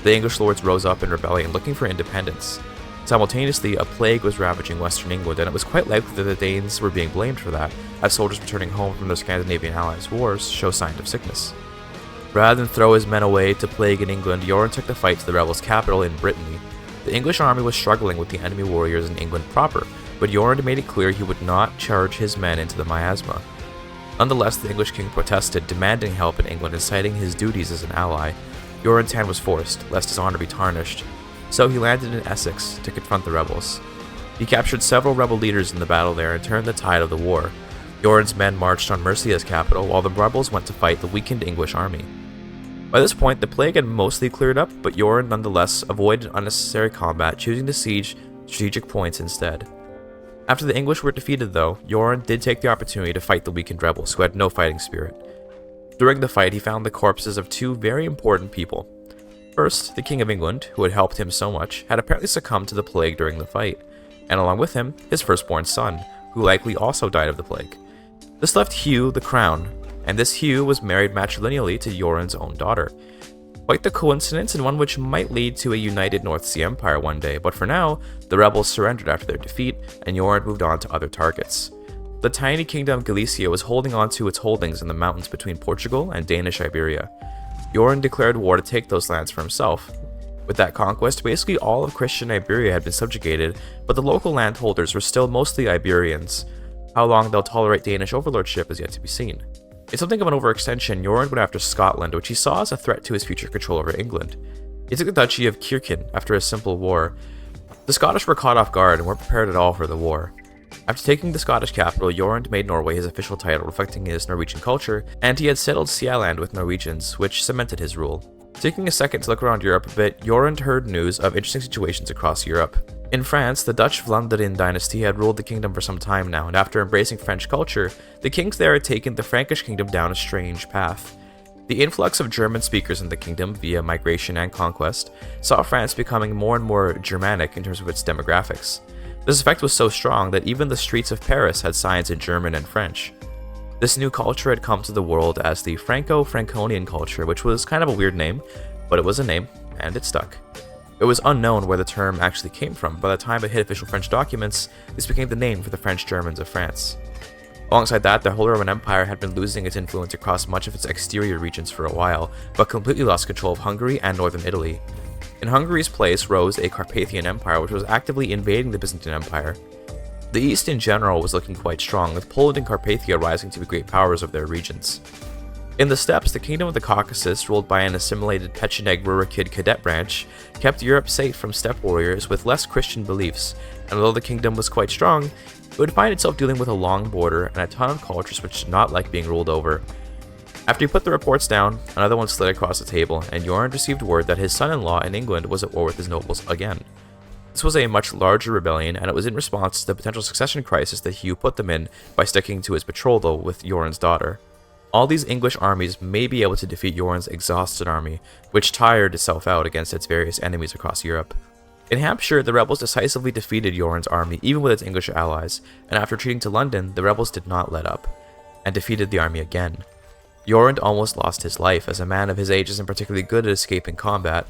The English lords rose up in rebellion, looking for independence. Simultaneously, a plague was ravaging western England, and it was quite likely that the Danes were being blamed for that, as soldiers returning home from their Scandinavian allies' wars show signs of sickness. Rather than throw his men away to plague in England, Jorund took the fight to the rebels' capital in Brittany. The English army was struggling with the enemy warriors in England proper, but Jorund made it clear he would not charge his men into the miasma. Nonetheless, the English king protested, demanding help in England and citing his duties as an ally. Jorund's hand was forced, lest his honor be tarnished, so he landed in Essex to confront the rebels. He captured several rebel leaders in the battle there and turned the tide of the war. Jorund's men marched on Murcia's capital, while the rebels went to fight the weakened English army. By this point, the plague had mostly cleared up, but Jorund nonetheless avoided unnecessary combat, choosing to siege strategic points instead. After the English were defeated though, Jorund did take the opportunity to fight the weakened rebels, who had no fighting spirit. During the fight, he found the corpses of two very important people. First, the King of England, who had helped him so much, had apparently succumbed to the plague during the fight, and along with him, his firstborn son, who likely also died of the plague. This left Hugh the crown, and this Hugh was married matrilineally to Jorund's own daughter. Quite the coincidence, and one which might lead to a united North Sea Empire one day, but for now, the rebels surrendered after their defeat, and Jorund moved on to other targets. The tiny kingdom of Galicia was holding on to its holdings in the mountains between Portugal and Danish Iberia. Jorund declared war to take those lands for himself. With that conquest, basically all of Christian Iberia had been subjugated, but the local landholders were still mostly Iberians. How long they'll tolerate Danish overlordship is yet to be seen. In something of an overextension, Jorund went after Scotland, which he saw as a threat to his future control over England. He took the duchy of Kirken after a simple war. The Scottish were caught off guard and weren't prepared at all for the war. After taking the Scottish capital, Jorund made Norway his official title, reflecting his Norwegian culture, and he had settled Sealand with Norwegians, which cemented his rule. Taking a second to look around Europe a bit, Jorund heard news of interesting situations across Europe. In France, the Dutch Vlaanderen dynasty had ruled the kingdom for some time now, and after embracing French culture, the kings there had taken the Frankish kingdom down a strange path. The influx of German speakers in the kingdom via migration and conquest saw France becoming more and more Germanic in terms of its demographics. This effect was so strong that even the streets of Paris had signs in German and French. This new culture had come to the world as the Franco-Franconian culture, which was kind of a weird name, but it was a name, and it stuck. It was unknown where the term actually came from. By the time it hit official French documents, this became the name for the French Germans of France. Alongside that, the Holy Roman Empire had been losing its influence across much of its exterior regions for a while, but completely lost control of Hungary and northern Italy. In Hungary's place rose a Carpathian Empire, which was actively invading the Byzantine Empire. The East in general was looking quite strong, with Poland and Carpathia rising to be great powers of their regions. In the steppes, the Kingdom of the Caucasus, ruled by an assimilated Pecenek Milleti cadet branch, kept Europe safe from steppe warriors with less Christian beliefs, and although the kingdom was quite strong, it would find itself dealing with a long border and a ton of cultures which did not like being ruled over. After he put the reports down, another one slid across the table, and Jorund received word that his son-in-law in England was at war with his nobles again. This was a much larger rebellion, and it was in response to the potential succession crisis that Hugh put them in by sticking to his betrothal with Jorund's daughter. All these English armies may be able to defeat Jorund's exhausted army, which tired itself out against its various enemies across Europe. In Hampshire, the rebels decisively defeated Jorund's army, even with its English allies, and after retreating to London, the rebels did not let up, and defeated the army again. Jorund almost lost his life, as a man of his age isn't particularly good at escaping combat.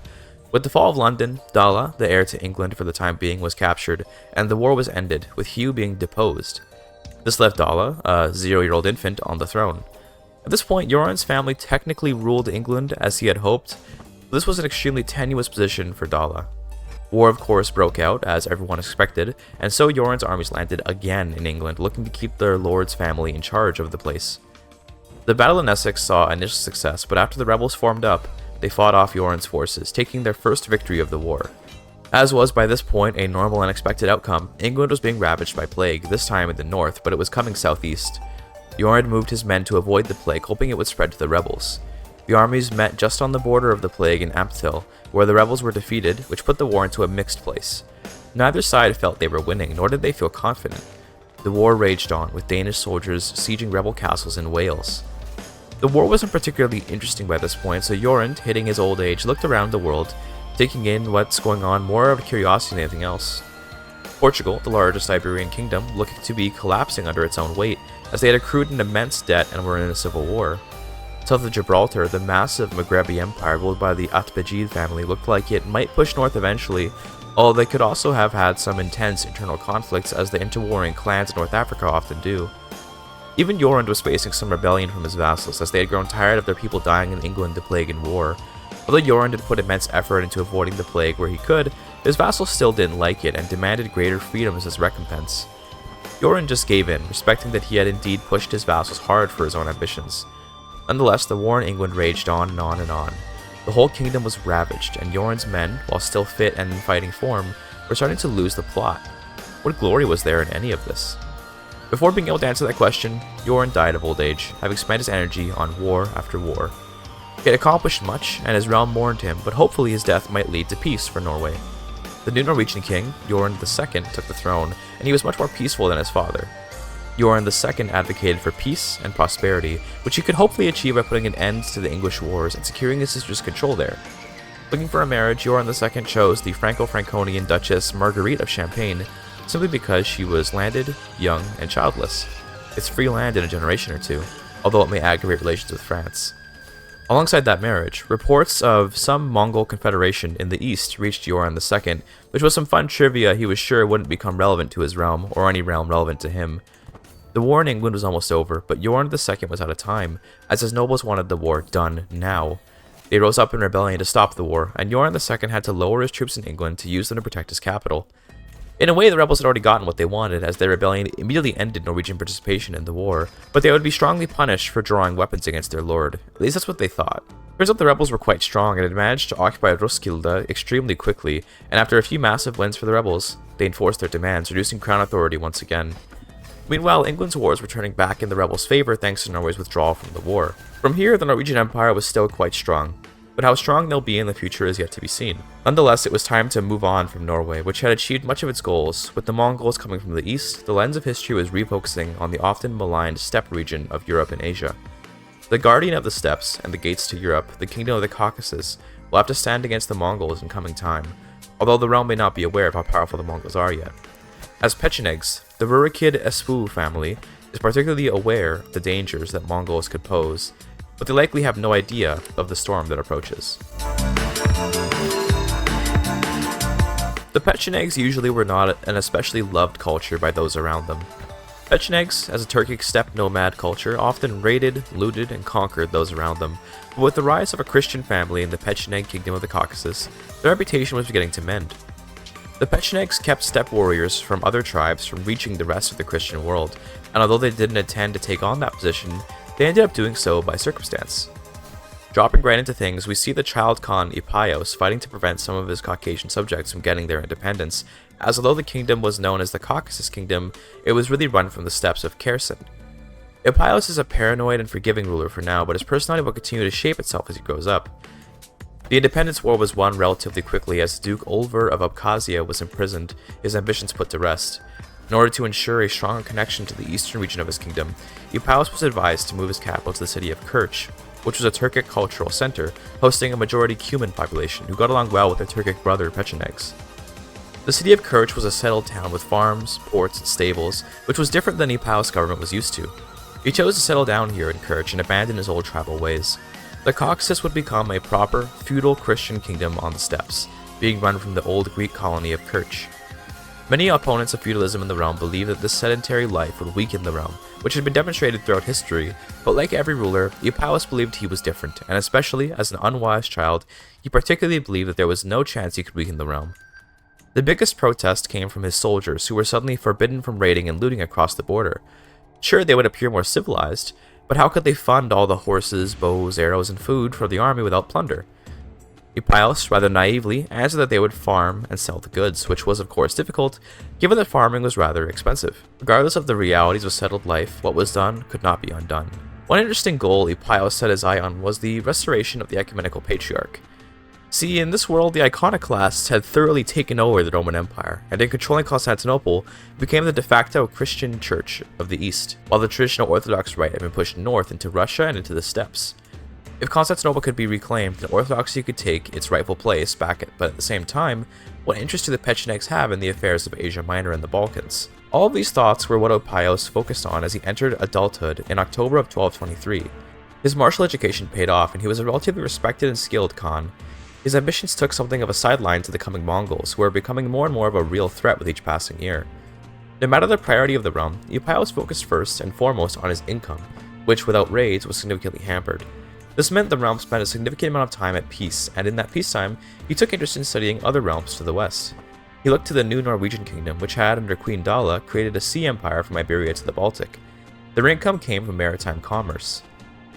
With the fall of London, Dala, the heir to England for the time being, was captured, and the war was ended, with Hugh being deposed. This left Dala, a 0-year-old infant, on the throne. At this point, Jorund's family technically ruled England as he had hoped, but this was an extremely tenuous position for Dala. War, of course, broke out, as everyone expected, and so Jorund's armies landed again in England, looking to keep their lord's family in charge of the place. The battle in Essex saw initial success, but after the rebels formed up, they fought off Yoren's forces, taking their first victory of the war. As was by this point a normal and expected outcome, England was being ravaged by plague, this time in the north, but it was coming southeast. Joren moved his men to avoid the plague, hoping it would spread to the rebels. The armies met just on the border of the plague in Ampthill, where the rebels were defeated, which put the war into a mixed place. Neither side felt they were winning, nor did they feel confident. The war raged on, with Danish soldiers sieging rebel castles in Wales. The war wasn't particularly interesting by this point, so Joren, hitting his old age, looked around the world, taking in what's going on more of a curiosity than anything else. Portugal, the largest Iberian kingdom, looked to be collapsing under its own weight, as they had accrued an immense debt and were in a civil war. South of Gibraltar, the massive Maghrebi empire ruled by the Atbejid family looked like it might push north eventually, although they could also have had some intense internal conflicts as the interwarring clans in North Africa often do. Even Joren was facing some rebellion from his vassals, as they had grown tired of their people dying in England to plague and war. Although Joren did put immense effort into avoiding the plague where he could, his vassals still didn't like it and demanded greater freedoms as recompense. Joren just gave in, respecting that he had indeed pushed his vassals hard for his own ambitions. Nonetheless, the war in England raged on and on and on. The whole kingdom was ravaged, and Joren's men, while still fit and in fighting form, were starting to lose the plot. What glory was there in any of this? Before being able to answer that question, Joren died of old age, having spent his energy on war after war. He had accomplished much, and his realm mourned him, but hopefully his death might lead to peace for Norway. The new Norwegian king, Joren II, took the throne, and he was much more peaceful than his father. Joren II advocated for peace and prosperity, which he could hopefully achieve by putting an end to the English wars and securing his sister's control there. Looking for a marriage, Joren II chose the Franco-Franconian Duchess Marguerite of Champagne, simply because she was landed, young, and childless. It's free land in a generation or two, although it may aggravate relations with France. Alongside that marriage, reports of some Mongol confederation in the east reached Joren II, which was some fun trivia he was sure wouldn't become relevant to his realm, or any realm relevant to him. The war in England was almost over, but Joren II was out of time, as his nobles wanted the war done now. They rose up in rebellion to stop the war, and Joren II had to lower his troops in England to use them to protect his capital. In a way, the rebels had already gotten what they wanted, as their rebellion immediately ended Norwegian participation in the war, but they would be strongly punished for drawing weapons against their lord. At least that's what they thought. Turns out the rebels were quite strong and had managed to occupy Roskilde extremely quickly, and after a few massive wins for the rebels, they enforced their demands, reducing crown authority once again. Meanwhile, England's wars were turning back in the rebels' favor thanks to Norway's withdrawal from the war. From here, the Norwegian Empire was still quite strong, but how strong they'll be in the future is yet to be seen. Nonetheless, it was time to move on from Norway, which had achieved much of its goals. With the Mongols coming from the east, the lens of history was refocusing on the often maligned steppe region of Europe and Asia. The guardian of the steppes and the gates to Europe, the kingdom of the Caucasus, will have to stand against the Mongols in coming time, although the realm may not be aware of how powerful the Mongols are yet. As Pecenegs, the Rurikid Esfu family is particularly aware of the dangers that Mongols could pose, but they likely have no idea of the storm that approaches. The Pechenegs usually were not an especially loved culture by those around them. Pechenegs, as a Turkic steppe nomad culture, often raided, looted, and conquered those around them, but with the rise of a Christian family in the Pecheneg kingdom of the Caucasus, their reputation was beginning to mend. The Pechenegs kept steppe warriors from other tribes from reaching the rest of the Christian world, and although they didn't intend to take on that position, they ended up doing so by circumstance. Dropping right into things, we see the child Khan Epaios fighting to prevent some of his Caucasian subjects from getting their independence, as although the kingdom was known as the Caucasus Kingdom, it was really run from the steppes of Kherson. Epaios is a paranoid and forgiving ruler for now, but his personality will continue to shape itself as he grows up. The independence war was won relatively quickly as Duke Olver of Abkhazia was imprisoned, his ambitions put to rest. In order to ensure a stronger connection to the eastern region of his kingdom, Epaios was advised to move his capital to the city of Kerch, which was a Turkic cultural center, hosting a majority Cuman population who got along well with their Turkic brother Pechenegs. The city of Kerch was a settled town with farms, ports, and stables, which was different than Epaios' government was used to. He chose to settle down here in Kerch and abandon his old tribal ways. The Caucasus would become a proper, feudal Christian kingdom on the steppes, being run from the old Greek colony of Kerch. Many opponents of feudalism in the realm believed that this sedentary life would weaken the realm, which had been demonstrated throughout history, but like every ruler, Epaios believed he was different, and especially as an unwise child, he particularly believed that there was no chance he could weaken the realm. The biggest protest came from his soldiers, who were suddenly forbidden from raiding and looting across the border. Sure, they would appear more civilized, But how could they fund all the horses, bows, arrows, and food for the army without plunder? Eupios rather naively answered that they would farm and sell the goods, which was of course difficult, given that farming was rather expensive. Regardless of the realities of settled life, what was done could not be undone. One interesting goal Eupios set his eye on was the restoration of the ecumenical patriarch. See, in this world, the iconoclasts had thoroughly taken over the Roman Empire, and in controlling Constantinople, became the de facto Christian Church of the East, while the traditional Orthodox rite had been pushed north into Russia and into the steppes. If Constantinople could be reclaimed, then Orthodoxy could take its rightful place back, but at the same time, what interest do the Peceneks have in the affairs of Asia Minor and the Balkans? All of these thoughts were what Eupios focused on as he entered adulthood in October of 1223. His martial education paid off, and he was a relatively respected and skilled Khan. His ambitions took something of a sideline to the coming Mongols, who were becoming more and more of a real threat with each passing year. No matter the priority of the realm, Eupios focused first and foremost on his income, which without raids was significantly hampered. This meant the realm spent a significant amount of time at peace, and in that peacetime, he took interest in studying other realms to the west. He looked to the new Norwegian kingdom, which had, under Queen Dala, created a sea empire from Iberia to the Baltic. Their income came from maritime commerce.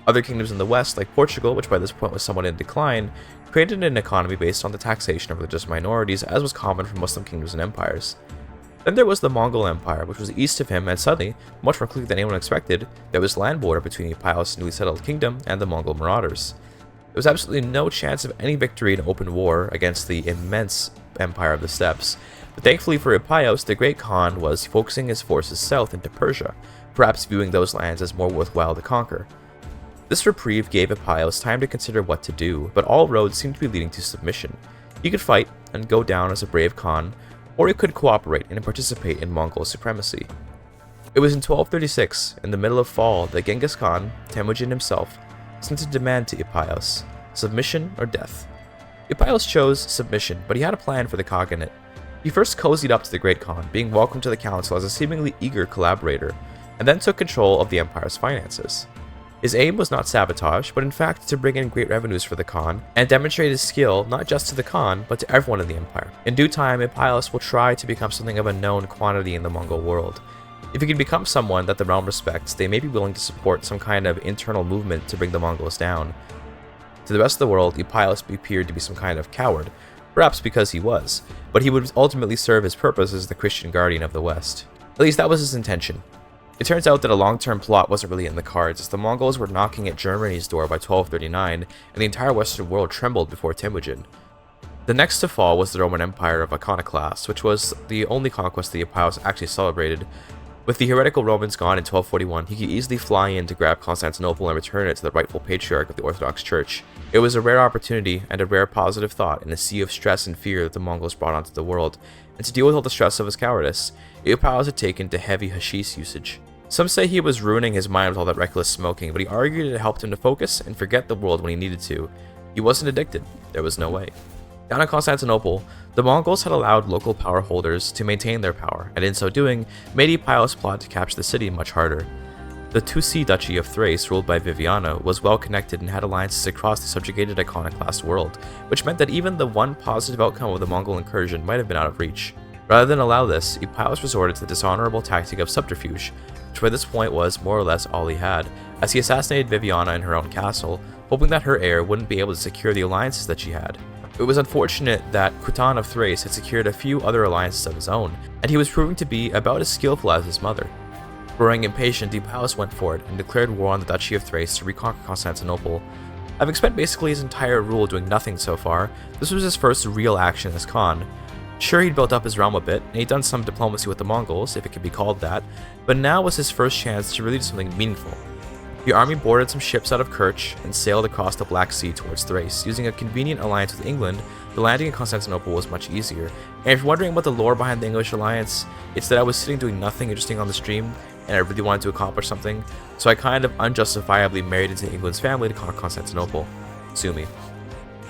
Other kingdoms in the west, like Portugal, which by this point was somewhat in decline, created an economy based on the taxation of religious minorities, as was common for Muslim kingdoms and empires. Then there was the Mongol Empire, which was east of him, and suddenly, much more quickly than anyone expected, there was land border between Eupios' newly settled kingdom and the Mongol marauders. There was absolutely no chance of any victory in open war against the immense empire of the steppes, but thankfully for Eupios, the Great Khan was focusing his forces south into Persia, perhaps viewing those lands as more worthwhile to conquer. This reprieve gave Eupios time to consider what to do, but all roads seemed to be leading to submission. He could fight and go down as a brave Khan, or he could cooperate and participate in Mongol supremacy. It was in 1236, in the middle of fall, that Genghis Khan, Temujin himself, sent a demand to Eupios: submission or death. Eupios chose submission, but he had a plan for the Khaganate. He first cozied up to the Great Khan, being welcomed to the council as a seemingly eager collaborator, and then took control of the empire's finances. His aim was not sabotage, but in fact to bring in great revenues for the Khan, and demonstrate his skill not just to the Khan, but to everyone in the empire. In due time, Eupios will try to become something of a known quantity in the Mongol world. If he can become someone that the realm respects, they may be willing to support some kind of internal movement to bring the Mongols down. To the rest of the world, Eupios appeared to be some kind of coward, perhaps because he was, but he would ultimately serve his purpose as the Christian guardian of the West. At least that was his intention. It turns out that a long-term plot wasn't really in the cards, as the Mongols were knocking at Germany's door by 1239, and the entire Western world trembled before Temujin. The next to fall was the Roman Empire of Iconoclasts, which was the only conquest that Eupios actually celebrated. With the heretical Romans gone in 1241, he could easily fly in to grab Constantinople and return it to the rightful patriarch of the Orthodox Church. It was a rare opportunity and a rare positive thought in a sea of stress and fear that the Mongols brought onto the world, and to deal with all the stress of his cowardice, Eupios had taken to heavy hashish usage. Some say he was ruining his mind with all that reckless smoking, but he argued it helped him to focus and forget the world when he needed to. He wasn't addicted. There was no way. Down in Constantinople, the Mongols had allowed local power holders to maintain their power, and in so doing, made Eupios plot to capture the city much harder. The Tusi Duchy of Thrace, ruled by Viviana, was well connected and had alliances across the subjugated iconoclast world, which meant that even the one positive outcome of the Mongol incursion might have been out of reach. Rather than allow this, Eupios resorted to the dishonorable tactic of subterfuge, which by this point was more or less all he had, as he assassinated Viviana in her own castle, hoping that her heir wouldn't be able to secure the alliances that she had. It was unfortunate that Kutan of Thrace had secured a few other alliances of his own, and he was proving to be about as skillful as his mother. Growing impatient, Eupios went for it and declared war on the Duchy of Thrace to reconquer Constantinople. Having spent basically his entire rule doing nothing so far, this was his first real action as Khan. Sure, he'd built up his realm a bit, and he'd done some diplomacy with the Mongols, if it could be called that, but now was his first chance to really do something meaningful. The army boarded some ships out of Kerch and sailed across the Black Sea towards Thrace. Using a convenient alliance with England, the landing in Constantinople was much easier. And if you're wondering about the lore behind the English alliance, it's that I was sitting doing nothing interesting on the stream, and I really wanted to accomplish something, so I kind of unjustifiably married into England's family to conquer Constantinople. Sue me.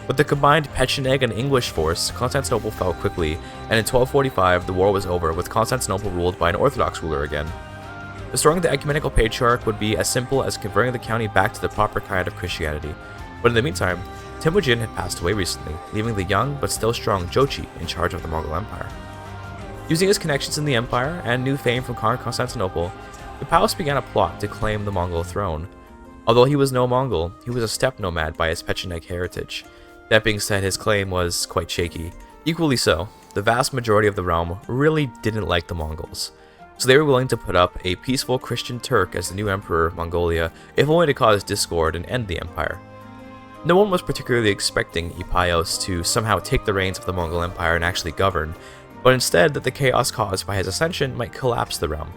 With the combined Pecenek and English force, Constantinople fell quickly, and in 1245 the war was over, with Constantinople ruled by an Orthodox ruler again. Restoring the ecumenical patriarch would be as simple as converting the county back to the proper kind of Christianity, but in the meantime, Temujin had passed away recently, leaving the young but still strong Jochi in charge of the Mongol Empire. Using his connections in the empire and new fame from conquering Constantinople, Eupios began a plot to claim the Mongol throne. Although he was no Mongol, he was a steppe nomad by his Pecenek heritage. That being said, his claim was quite shaky. Equally so, the vast majority of the realm really didn't like the Mongols, so they were willing to put up a peaceful Christian Turk as the new emperor of Mongolia, if only to cause discord and end the empire. No one was particularly expecting Epaios to somehow take the reins of the Mongol Empire and actually govern, but instead that the chaos caused by his ascension might collapse the realm.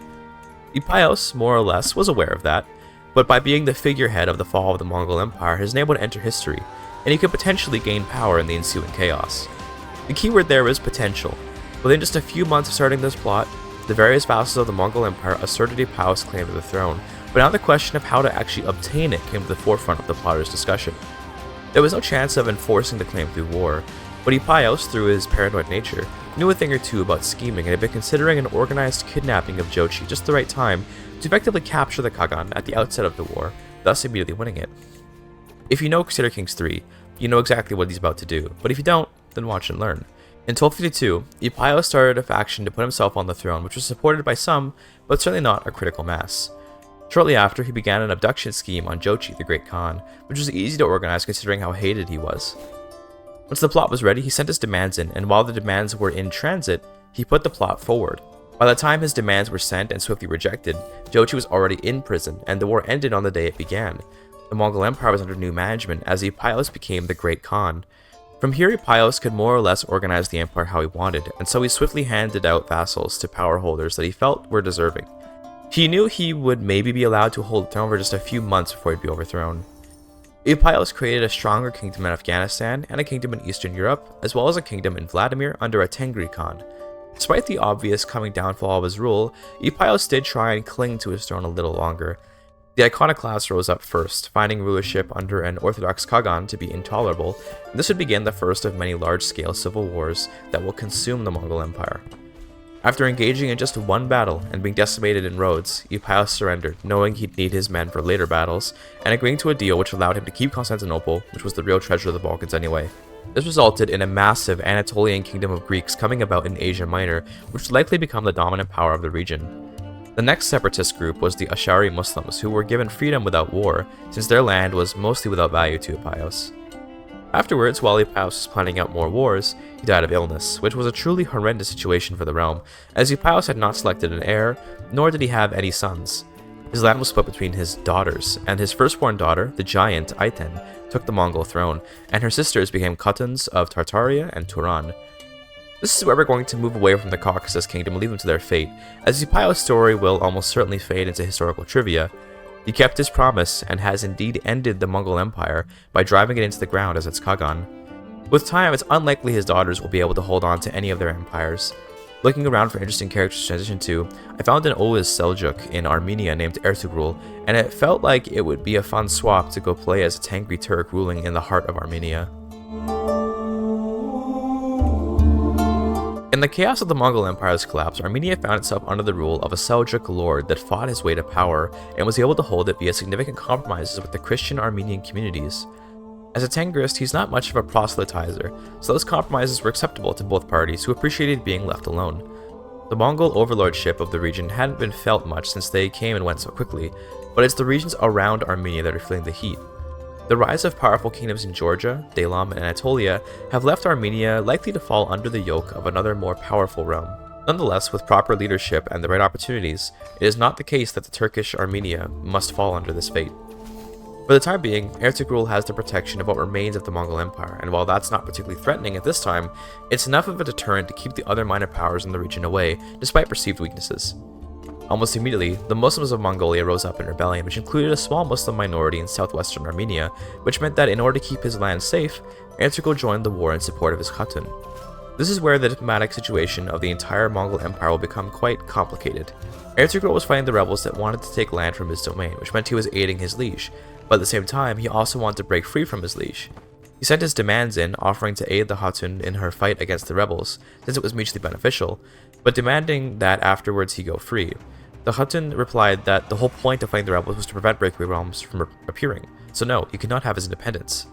Epaios, more or less, was aware of that, but by being the figurehead of the fall of the Mongol Empire, his name would enter history, and he could potentially gain power in the ensuing chaos. The keyword there is potential. Within just a few months of starting this plot, the various vassals of the Mongol Empire asserted Epaios' claim to the throne, but now the question of how to actually obtain it came to the forefront of the plotters' discussion. There was no chance of enforcing the claim through war, but Epaios, through his paranoid nature, knew a thing or two about scheming and had been considering an organized kidnapping of Jochi just the right time to effectively capture the Kagan at the outset of the war, thus immediately winning it. If you know Crusader Kings 3, you know exactly what he's about to do, but if you don't, then watch and learn. In 1252, Epaios started a faction to put himself on the throne, which was supported by some, but certainly not a critical mass. Shortly after, he began an abduction scheme on Jochi, the Great Khan, which was easy to organize considering how hated he was. Once the plot was ready, he sent his demands in, and while the demands were in transit, he put the plot forward. By the time his demands were sent and swiftly rejected, Jochi was already in prison, and the war ended on the day it began. The Mongol Empire was under new management, as Epaios became the Great Khan. From here, Epaios could more or less organize the empire how he wanted, and so he swiftly handed out vassals to power holders that he felt were deserving. He knew he would maybe be allowed to hold the throne for just a few months before he'd be overthrown. Epaios created a stronger kingdom in Afghanistan and a kingdom in Eastern Europe, as well as a kingdom in Vladimir under a Tengri Khan. Despite the obvious coming downfall of his rule, Epaios did try and cling to his throne a little longer. The iconoclasts rose up first, finding rulership under an Orthodox Kagan to be intolerable, and this would begin the first of many large-scale civil wars that will consume the Mongol Empire. After engaging in just one battle and being decimated in Rhodes, Epaios surrendered, knowing he'd need his men for later battles, and agreeing to a deal which allowed him to keep Constantinople, which was the real treasure of the Balkans anyway. This resulted in a massive Anatolian kingdom of Greeks coming about in Asia Minor, which would likely become the dominant power of the region. The next separatist group was the Ash'ari Muslims, who were given freedom without war, since their land was mostly without value to Epaios. Afterwards, while Epaios was planning out more wars, he died of illness, which was a truly horrendous situation for the realm, as Epaios had not selected an heir, nor did he have any sons. His land was split between his daughters, and his firstborn daughter, the giant Aiten, took the Mongol throne, and her sisters became Khatans of Tartaria and Turan. This is where we're going to move away from the Caucasus Kingdom and leave them to their fate, as Epaios' story will almost certainly fade into historical trivia. He kept his promise, and has indeed ended the Mongol Empire by driving it into the ground as its Kagan. With time, it's unlikely his daughters will be able to hold on to any of their empires. Looking around for interesting characters to transition to, I found an Oğuz Seljuk in Armenia named Ertugrul, and it felt like it would be a fun swap to go play as a Tengri Turk ruling in the heart of Armenia. In the chaos of the Mongol Empire's collapse, Armenia found itself under the rule of a Seljuk lord that fought his way to power and was able to hold it via significant compromises with the Christian Armenian communities. As a Tengrist, he's not much of a proselytizer, so those compromises were acceptable to both parties who appreciated being left alone. The Mongol overlordship of the region hadn't been felt much since they came and went so quickly, but it's the regions around Armenia that are feeling the heat. The rise of powerful kingdoms in Georgia, Dalam, and Anatolia have left Armenia likely to fall under the yoke of another more powerful realm. Nonetheless, with proper leadership and the right opportunities, it is not the case that the Turkish Armenia must fall under this fate. For the time being, Ertugrul has the protection of what remains of the Mongol Empire, and while that's not particularly threatening at this time, it's enough of a deterrent to keep the other minor powers in the region away, despite perceived weaknesses. Almost immediately, the Muslims of Mongolia rose up in rebellion, which included a small Muslim minority in southwestern Armenia, which meant that in order to keep his land safe, Ertugrul joined the war in support of his Khatun. This is where the diplomatic situation of the entire Mongol Empire will become quite complicated. Ertugrul was fighting the rebels that wanted to take land from his domain, which meant he was aiding his liege, but at the same time, he also wanted to break free from his liege. He sent his demands in, offering to aid the Khatun in her fight against the rebels, since it was mutually beneficial, but demanding that afterwards he go free. The Khatun replied that the whole point of fighting the rebels was to prevent breakaway realms from appearing, so no, he could not have his independence.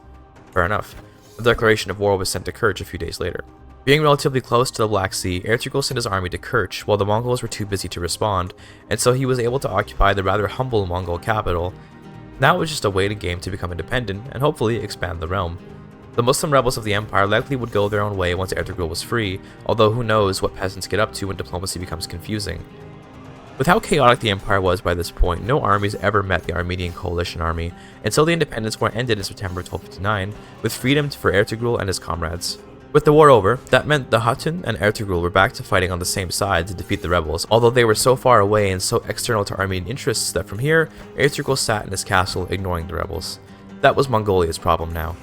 Fair enough. The declaration of war was sent to Kerch a few days later. Being relatively close to the Black Sea, Ertugrul sent his army to Kerch while the Mongols were too busy to respond, and so he was able to occupy the rather humble Mongol capital. Now it was just a waiting game to become independent and hopefully expand the realm. The Muslim rebels of the empire likely would go their own way once Ertugrul was free, although who knows what peasants get up to when diplomacy becomes confusing. With how chaotic the empire was by this point, no armies ever met the Armenian coalition army until the independence war ended in September 1259, with freedom for Ertugrul and his comrades. With the war over, that meant the Hatun and Ertugrul were back to fighting on the same side to defeat the rebels, although they were so far away and so external to Armenian interests that from here, Ertugrul sat in his castle ignoring the rebels. That was Mongolia's problem now.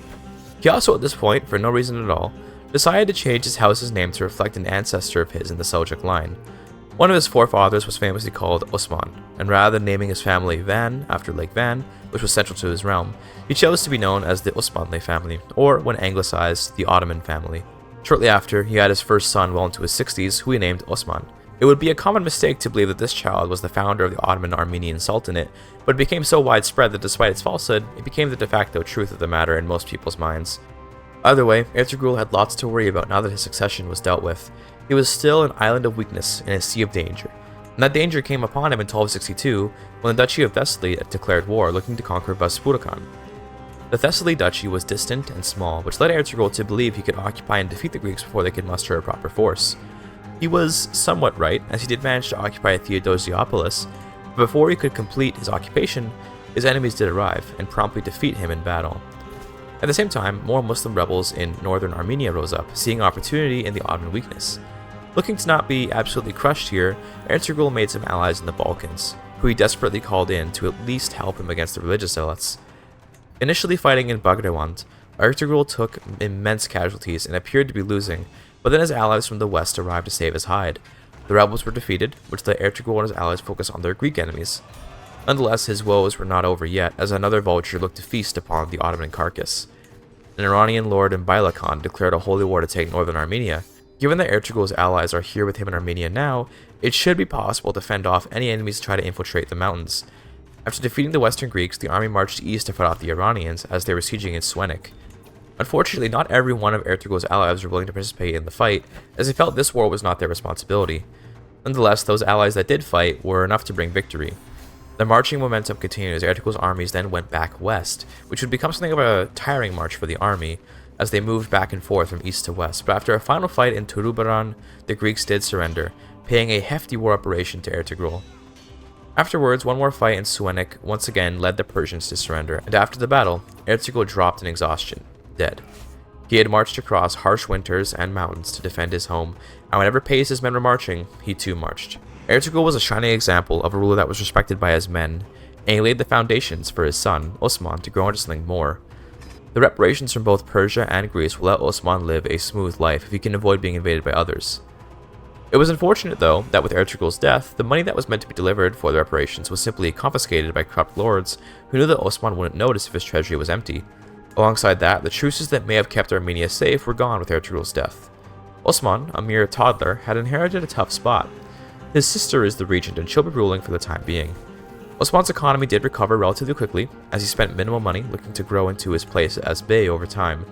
He also at this point, for no reason at all, decided to change his house's name to reflect an ancestor of his in the Seljuk line. One of his forefathers was famously called Osman, and rather than naming his family Van after Lake Van, which was central to his realm, he chose to be known as the Osmanli family, or when anglicized, the Ottoman family. Shortly after, he had his first son well into his 60s, who he named Osman. It would be a common mistake to believe that this child was the founder of the Ottoman Armenian Sultanate, but it became so widespread that despite its falsehood, it became the de facto truth of the matter in most people's minds. Either way, Ertugrul had lots to worry about now that his succession was dealt with. He was still an island of weakness in a sea of danger, and that danger came upon him in 1262 when the Duchy of Thessaly declared war, looking to conquer Bosporus. The Thessaly Duchy was distant and small, which led Ertugrul to believe he could occupy and defeat the Greeks before they could muster a proper force. He was somewhat right, as he did manage to occupy Theodosiopolis, but before he could complete his occupation, his enemies did arrive and promptly defeat him in battle. At the same time, more Muslim rebels in northern Armenia rose up, seeing opportunity in the Ottoman weakness. Looking to not be absolutely crushed here, Ertugrul made some allies in the Balkans, who he desperately called in to at least help him against the religious zealots. Initially fighting in Bagrawand, Ertugrul took immense casualties and appeared to be losing, but then his allies from the west arrived to save his hide. The rebels were defeated, which let Ertugrul and his allies focus on their Greek enemies. Nonetheless, his woes were not over yet, as another vulture looked to feast upon the Ottoman carcass. An Iranian lord in Bailakan declared a holy war to take northern Armenia. Given that Ertugrul's allies are here with him in Armenia now, it should be possible to fend off any enemies who try to infiltrate the mountains. After defeating the Western Greeks, the army marched east to fight off the Iranians as they were sieging in Swenik. Unfortunately, not every one of Ertugrul's allies were willing to participate in the fight, as they felt this war was not their responsibility. Nonetheless, those allies that did fight were enough to bring victory. The marching momentum continued as Ertugrul's armies then went back west, which would become something of a tiring march for the army, as they moved back and forth from east to west. But after a final fight in Turubaran, the Greeks did surrender, paying a hefty war reparation to Ertugrul. Afterwards, one more fight in Swenik once again led the Persians to surrender, and after the battle, Ertugrul dropped in exhaustion, dead. He had marched across harsh winters and mountains to defend his home, and whatever pace his men were marching, he too marched. Ertugrul was a shining example of a ruler that was respected by his men, and he laid the foundations for his son, Osman, to grow into something more. The reparations from both Persia and Greece will let Osman live a smooth life if he can avoid being invaded by others. It was unfortunate, though, that with Ertugrul's death, the money that was meant to be delivered for the reparations was simply confiscated by corrupt lords who knew that Osman wouldn't notice if his treasury was empty. Alongside that, the truces that may have kept Armenia safe were gone with Ertugrul's death. Osman, a mere toddler, had inherited a tough spot. His sister is the regent and she'll be ruling for the time being. Osman's economy did recover relatively quickly, as he spent minimal money looking to grow into his place as bey over time.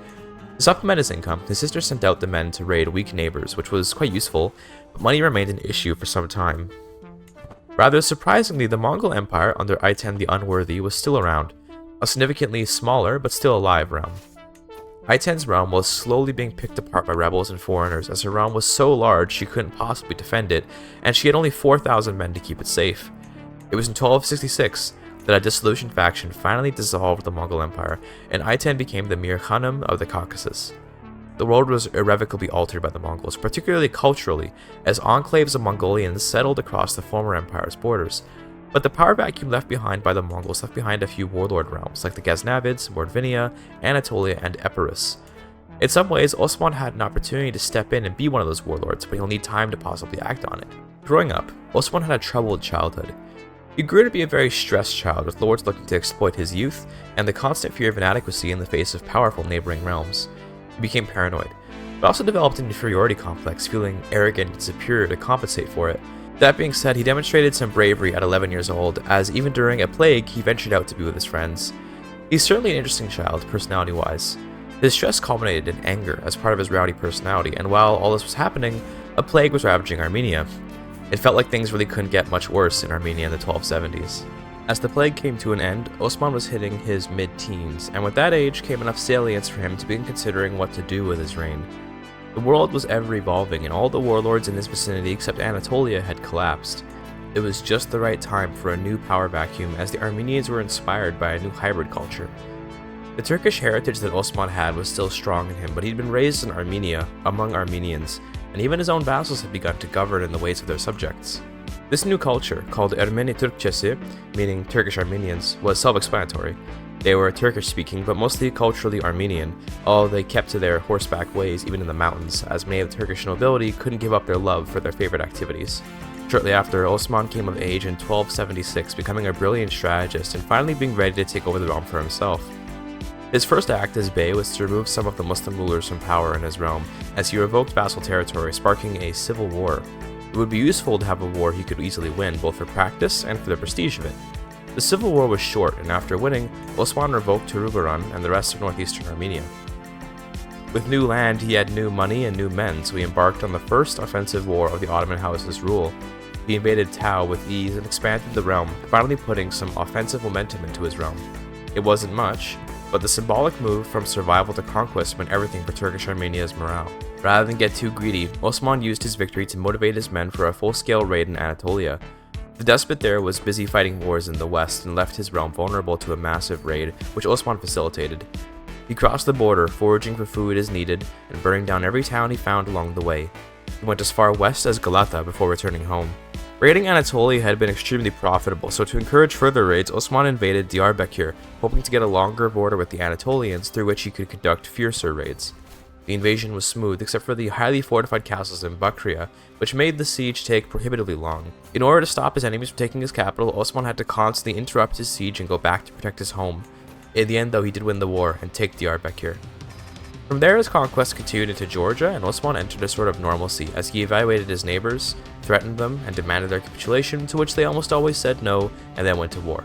To supplement his income, his sister sent out the men to raid weak neighbors, which was quite useful, but money remained an issue for some time. Rather surprisingly, the Mongol Empire under Ayten the Unworthy was still around, a significantly smaller but still alive realm. Ayten's realm was slowly being picked apart by rebels and foreigners, as her realm was so large she couldn't possibly defend it, and she had only 4,000 men to keep it safe. It was in 1266 that a dissolution faction finally dissolved the Mongol Empire, and Ayten became the Mir Khanum of the Caucasus. The world was irrevocably altered by the Mongols, particularly culturally, as enclaves of Mongolians settled across the former empire's borders. But the power vacuum left behind by the Mongols left behind a few warlord realms, like the Ghaznavids, Mordvinia, Anatolia, and Epirus. In some ways, Osman had an opportunity to step in and be one of those warlords, but he'll need time to possibly act on it. Growing up, Osman had a troubled childhood. He grew to be a very stressed child, with lords looking to exploit his youth, and the constant fear of inadequacy in the face of powerful neighboring realms. He became paranoid, but also developed an inferiority complex, feeling arrogant and superior to compensate for it. That being said, he demonstrated some bravery at 11 years old, as even during a plague, he ventured out to be with his friends. He's certainly an interesting child, personality-wise. His stress culminated in anger as part of his rowdy personality, and while all this was happening, a plague was ravaging Armenia. It felt like things really couldn't get much worse in Armenia in the 1270s. As the plague came to an end, Osman was hitting his mid-teens, and with that age came enough salience for him to begin considering what to do with his reign. The world was ever evolving, and all the warlords in his vicinity except Anatolia had collapsed. It was just the right time for a new power vacuum, as the Armenians were inspired by a new hybrid culture. The Turkish heritage that Osman had was still strong in him, but he'd been raised in Armenia, among Armenians, and even his own vassals had begun to govern in the ways of their subjects. This new culture, called Ermeni Turkleri, meaning Turkish Armenians, was self-explanatory. They were Turkish-speaking, but mostly culturally Armenian, although they kept to their horseback ways even in the mountains, as many of the Turkish nobility couldn't give up their love for their favorite activities. Shortly after, Osman came of age in 1276, becoming a brilliant strategist and finally being ready to take over the realm for himself. His first act as Bey was to remove some of the Muslim rulers from power in his realm, as he revoked vassal territory, sparking a civil war. It would be useful to have a war he could easily win, both for practice and for the prestige of it. The civil war was short, and after winning, Osman revoked Turugaran and the rest of northeastern Armenia. With new land, he had new money and new men, so he embarked on the first offensive war of the Ottoman House's rule. He invaded Tau with ease and expanded the realm, finally putting some offensive momentum into his realm. It wasn't much, but the symbolic move from survival to conquest meant everything for Turkish Armenia's morale. Rather than get too greedy, Osman used his victory to motivate his men for a full-scale raid in Anatolia. The despot there was busy fighting wars in the west and left his realm vulnerable to a massive raid, which Osman facilitated. He crossed the border, foraging for food as needed, and burning down every town he found along the way. He went as far west as Galata before returning home. Raiding Anatolia had been extremely profitable, so to encourage further raids, Osman invaded Diyarbakir, hoping to get a longer border with the Anatolians through which he could conduct fiercer raids. The invasion was smooth, except for the highly fortified castles in Bakria, which made the siege take prohibitively long. In order to stop his enemies from taking his capital, Osman had to constantly interrupt his siege and go back to protect his home. In the end, though, he did win the war and take Diyarbakir. From there, his conquest continued into Georgia, and Osman entered a sort of normalcy as he evaluated his neighbors, threatened them, and demanded their capitulation, to which they almost always said no, and then went to war.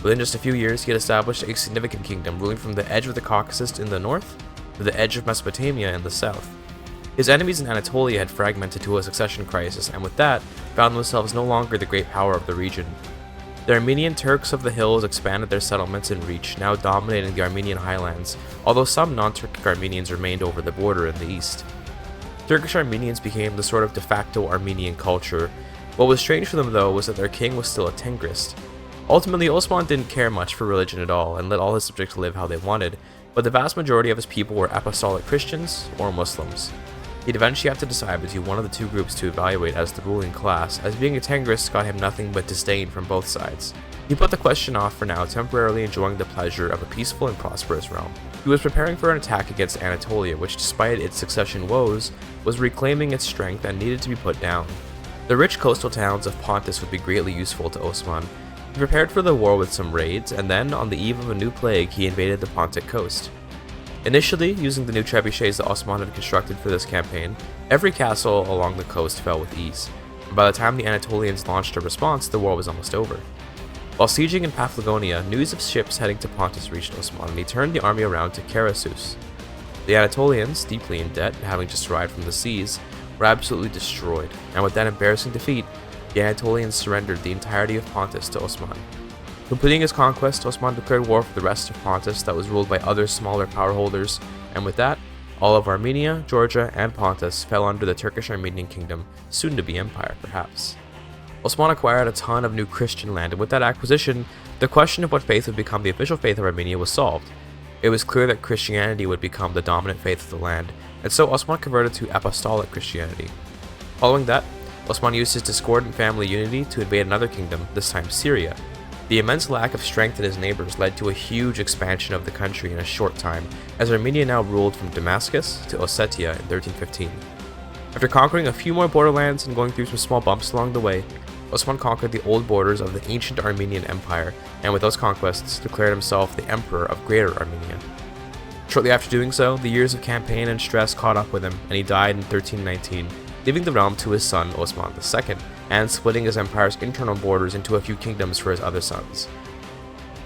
Within just a few years, he had established a significant kingdom, ruling from the edge of the Caucasus in the north to the edge of Mesopotamia in the south. His enemies in Anatolia had fragmented to a succession crisis, and with that, found themselves no longer the great power of the region. The Armenian Turks of the hills expanded their settlements in reach, now dominating the Armenian highlands, although some non-Turkic Armenians remained over the border in the east. Turkish Armenians became the sort of de facto Armenian culture. What was strange for them, though, was that their king was still a Tengrist. Ultimately, Osman didn't care much for religion at all, and let all his subjects live how they wanted, but the vast majority of his people were apostolic Christians or Muslims. He'd eventually have to decide between one of the two groups to evaluate as the ruling class, as being a Tengrist got him nothing but disdain from both sides. He put the question off for now, temporarily enjoying the pleasure of a peaceful and prosperous realm. He was preparing for an attack against Anatolia, which, despite its succession woes, was reclaiming its strength and needed to be put down. The rich coastal towns of Pontus would be greatly useful to Osman. He prepared for the war with some raids, and then, on the eve of a new plague, he invaded the Pontic coast. Initially, using the new trebuchets that Osman had constructed for this campaign, every castle along the coast fell with ease, and by the time the Anatolians launched a response, the war was almost over. While sieging in Paphlagonia, news of ships heading to Pontus reached Osman, and he turned the army around to Karasus. The Anatolians, deeply in debt, having just arrived from the seas, were absolutely destroyed, and with that embarrassing defeat, the Anatolians surrendered the entirety of Pontus to Osman. Completing his conquest, Osman declared war for the rest of Pontus that was ruled by other smaller power holders, and with that, all of Armenia, Georgia, and Pontus fell under the Turkish Armenian kingdom, soon to be empire perhaps. Osman acquired a ton of new Christian land, and with that acquisition, the question of what faith would become the official faith of Armenia was solved. It was clear that Christianity would become the dominant faith of the land, and so Osman converted to apostolic Christianity. Following that, Osman used his discordant family unity to invade another kingdom, this time Syria. The immense lack of strength in his neighbors led to a huge expansion of the country in a short time, as Armenia now ruled from Damascus to Ossetia in 1315. After conquering a few more borderlands and going through some small bumps along the way, Osman conquered the old borders of the ancient Armenian Empire, and with those conquests, declared himself the Emperor of Greater Armenia. Shortly after doing so, the years of campaign and stress caught up with him, and he died in 1319, leaving the realm to his son Osman II, and splitting his empire's internal borders into a few kingdoms for his other sons.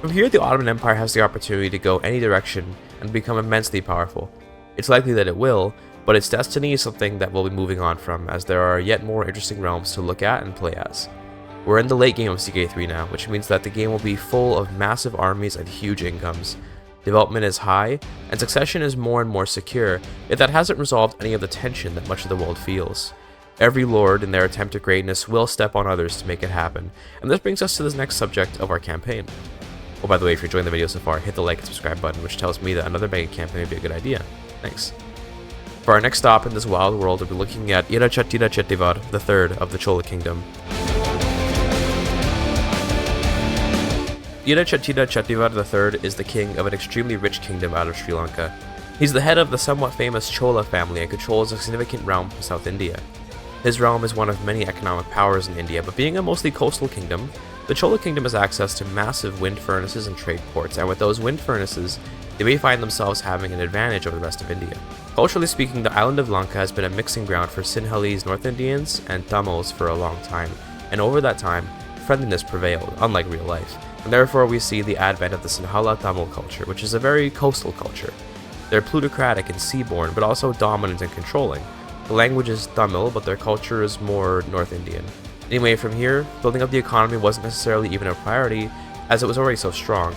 From here, the Ottoman Empire has the opportunity to go any direction and become immensely powerful. It's likely that it will, but its destiny is something that we'll be moving on from, as there are yet more interesting realms to look at and play as. We're in the late game of CK3 now, which means that the game will be full of massive armies and huge incomes. Development is high, and succession is more and more secure, yet that hasn't resolved any of the tension that much of the world feels. Every lord in their attempt at greatness will step on others to make it happen, and this brings us to the next subject of our campaign. Oh, by the way, if you're enjoying the video so far, hit the like and subscribe button, which tells me that another mega campaign would be a good idea. Thanks. For our next stop in this wild world, we'll be looking at Gigachad Story, the third of the Chola Kingdom. Gigachad Story III is the king of an extremely rich kingdom out of Sri Lanka. He's the head of the somewhat famous Chola family and controls a significant realm from South India. His realm is one of many economic powers in India, but being a mostly coastal kingdom, the Chola kingdom has access to massive wind furnaces and trade ports, and with those wind furnaces, they may find themselves having an advantage over the rest of India. Culturally speaking, the island of Lanka has been a mixing ground for Sinhalese North Indians and Tamils for a long time, and over that time, friendliness prevailed, unlike real life, and therefore we see the advent of the Sinhala Tamil culture, which is a very coastal culture. They're plutocratic and seaborne, but also dominant and controlling. The language is Tamil, but their culture is more North Indian. Anyway, from here, building up the economy wasn't necessarily even a priority, as it was already so strong.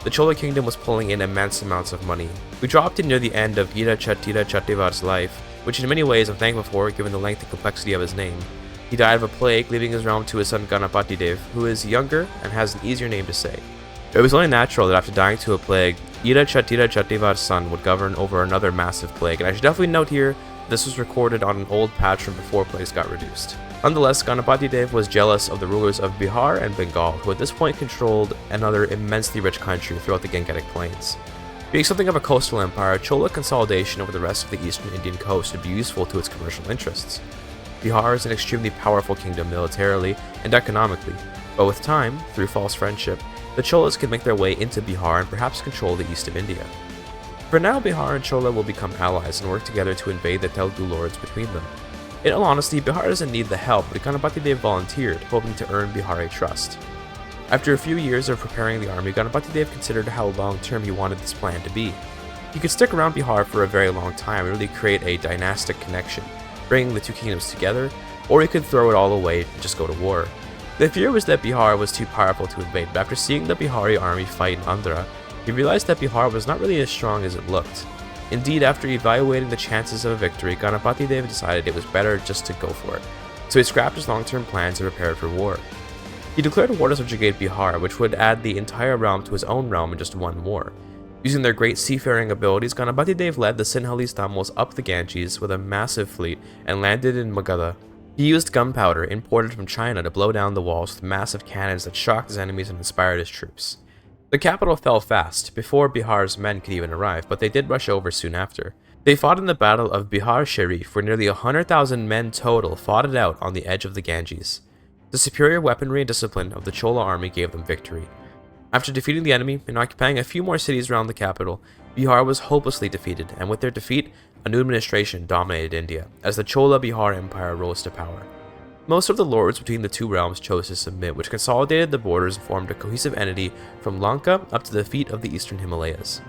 The Chola kingdom was pulling in immense amounts of money. We dropped in near the end of Gigachad Story's life, which in many ways I'm thankful for given the length and complexity of his name. He died of a plague, leaving his realm to his son Ganapati Dev, who is younger and has an easier name to say. It was only natural that after dying to a plague, Gigachad Story's son would govern over another massive plague, and I should definitely note here, this was recorded on an old patch from before plagues got reduced. Nonetheless, Ganapati Dev was jealous of the rulers of Bihar and Bengal, who at this point controlled another immensely rich country throughout the Gangetic Plains. Being something of a coastal empire, Chola consolidation over the rest of the eastern Indian coast would be useful to its commercial interests. Bihar is an extremely powerful kingdom militarily and economically, but with time, through false friendship, the Cholas could make their way into Bihar and perhaps control the east of India. For now, Bihar and Chola will become allies and work together to invade the Telugu lords between them. In all honesty, Bihar doesn't need the help, but Ganapati Dev volunteered, hoping to earn Bihari trust. After a few years of preparing the army, Ganapati Dev considered how long-term he wanted this plan to be. He could stick around Bihar for a very long time and really create a dynastic connection, bringing the two kingdoms together, or he could throw it all away and just go to war. The fear was that Bihar was too powerful to invade, but after seeing the Bihari army fight in Andhra, he realized that Bihar was not really as strong as it looked. Indeed, after evaluating the chances of a victory, Ganapati Dev decided it was better just to go for it, so he scrapped his long-term plans and prepared for war. He declared war to subjugate Bihar, which would add the entire realm to his own realm in just one war. Using their great seafaring abilities, Ganapati Dev led the Sinhalese Tamils up the Ganges with a massive fleet and landed in Magadha. He used gunpowder imported from China to blow down the walls with massive cannons that shocked his enemies and inspired his troops. The capital fell fast, before Bihar's men could even arrive, but they did rush over soon after. They fought in the Battle of Bihar Sharif, where nearly 100,000 men total fought it out on the edge of the Ganges. The superior weaponry and discipline of the Chola army gave them victory. After defeating the enemy and occupying a few more cities around the capital, Bihar was hopelessly defeated, and with their defeat, a new administration dominated India, as the Chola-Bihar Empire rose to power. Most of the lords between the two realms chose to submit, which consolidated the borders and formed a cohesive entity from Lanka up to the feet of the eastern Himalayas.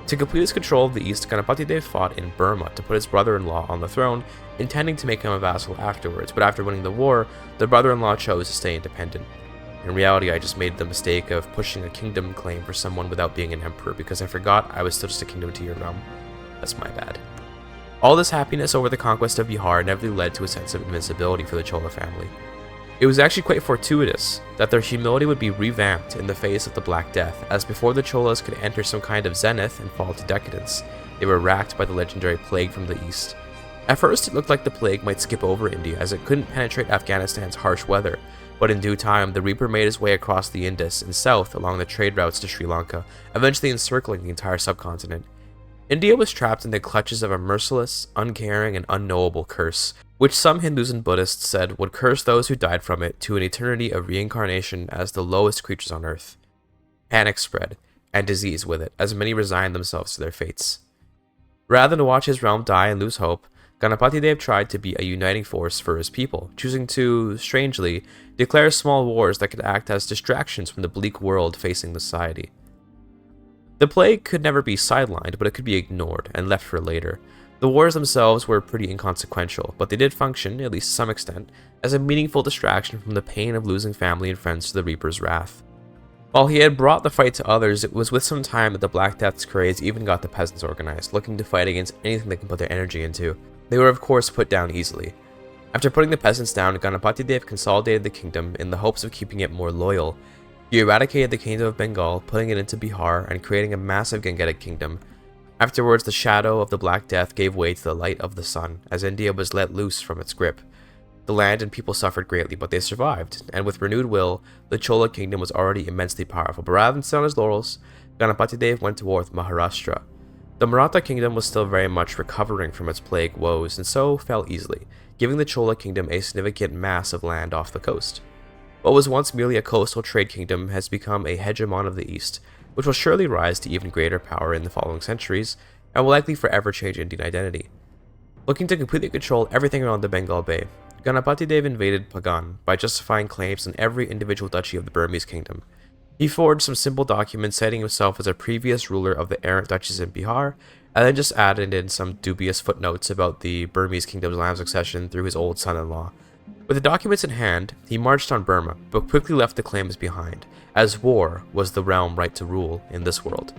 To complete his control of the east, Ganapati Dev fought in Burma to put his brother-in-law on the throne, intending to make him a vassal afterwards, but after winning the war, the brother-in-law chose to stay independent. In reality, I just made the mistake of pushing a kingdom claim for someone without being an emperor because I forgot I was still just a kingdom to your realm. That's my bad. All this happiness over the conquest of Bihar inevitably led to a sense of invincibility for the Chola family. It was actually quite fortuitous that their humility would be revamped in the face of the Black Death, as before the Cholas could enter some kind of zenith and fall to decadence, they were racked by the legendary plague from the east. At first, it looked like the plague might skip over India, as it couldn't penetrate Afghanistan's harsh weather, but in due time, the Reaper made his way across the Indus and south along the trade routes to Sri Lanka, eventually encircling the entire subcontinent. India was trapped in the clutches of a merciless, uncaring, and unknowable curse, which some Hindus and Buddhists said would curse those who died from it to an eternity of reincarnation as the lowest creatures on earth. Panic spread, and disease with it, as many resigned themselves to their fates. Rather than watch his realm die and lose hope, Ganapati Dev tried to be a uniting force for his people, choosing to, strangely, declare small wars that could act as distractions from the bleak world facing the society. The plague could never be sidelined, but it could be ignored and left for later. The wars themselves were pretty inconsequential, but they did function, at least to some extent, as a meaningful distraction from the pain of losing family and friends to the Reaper's wrath. While he had brought the fight to others, it was with some time that the Black Death's craze even got the peasants organized, looking to fight against anything they can put their energy into. They were of course put down easily. After putting the peasants down, Ganapati Dev consolidated the kingdom in the hopes of keeping it more loyal. He eradicated the kingdom of Bengal, putting it into Bihar and creating a massive Gangetic kingdom. Afterwards, the shadow of the Black Death gave way to the light of the sun, as India was let loose from its grip. The land and people suffered greatly, but they survived, and with renewed will, the Chola kingdom was already immensely powerful, but rather than sit on his laurels, Ganapati Dev went to war with Maharashtra. The Maratha kingdom was still very much recovering from its plague woes, and so fell easily, giving the Chola kingdom a significant mass of land off the coast. What was once merely a coastal trade kingdom has become a hegemon of the East, which will surely rise to even greater power in the following centuries, and will likely forever change Indian identity. Looking to completely control everything around the Bengal Bay, Ganapati Dev invaded Pagan by justifying claims on every individual duchy of the Burmese kingdom. He forged some simple documents citing himself as a previous ruler of the errant duchies in Bihar, and then just added in some dubious footnotes about the Burmese kingdom's land succession through his old son-in-law. With the documents in hand, he marched on Burma, but quickly left the claims behind, as war was the realm right to rule in this world.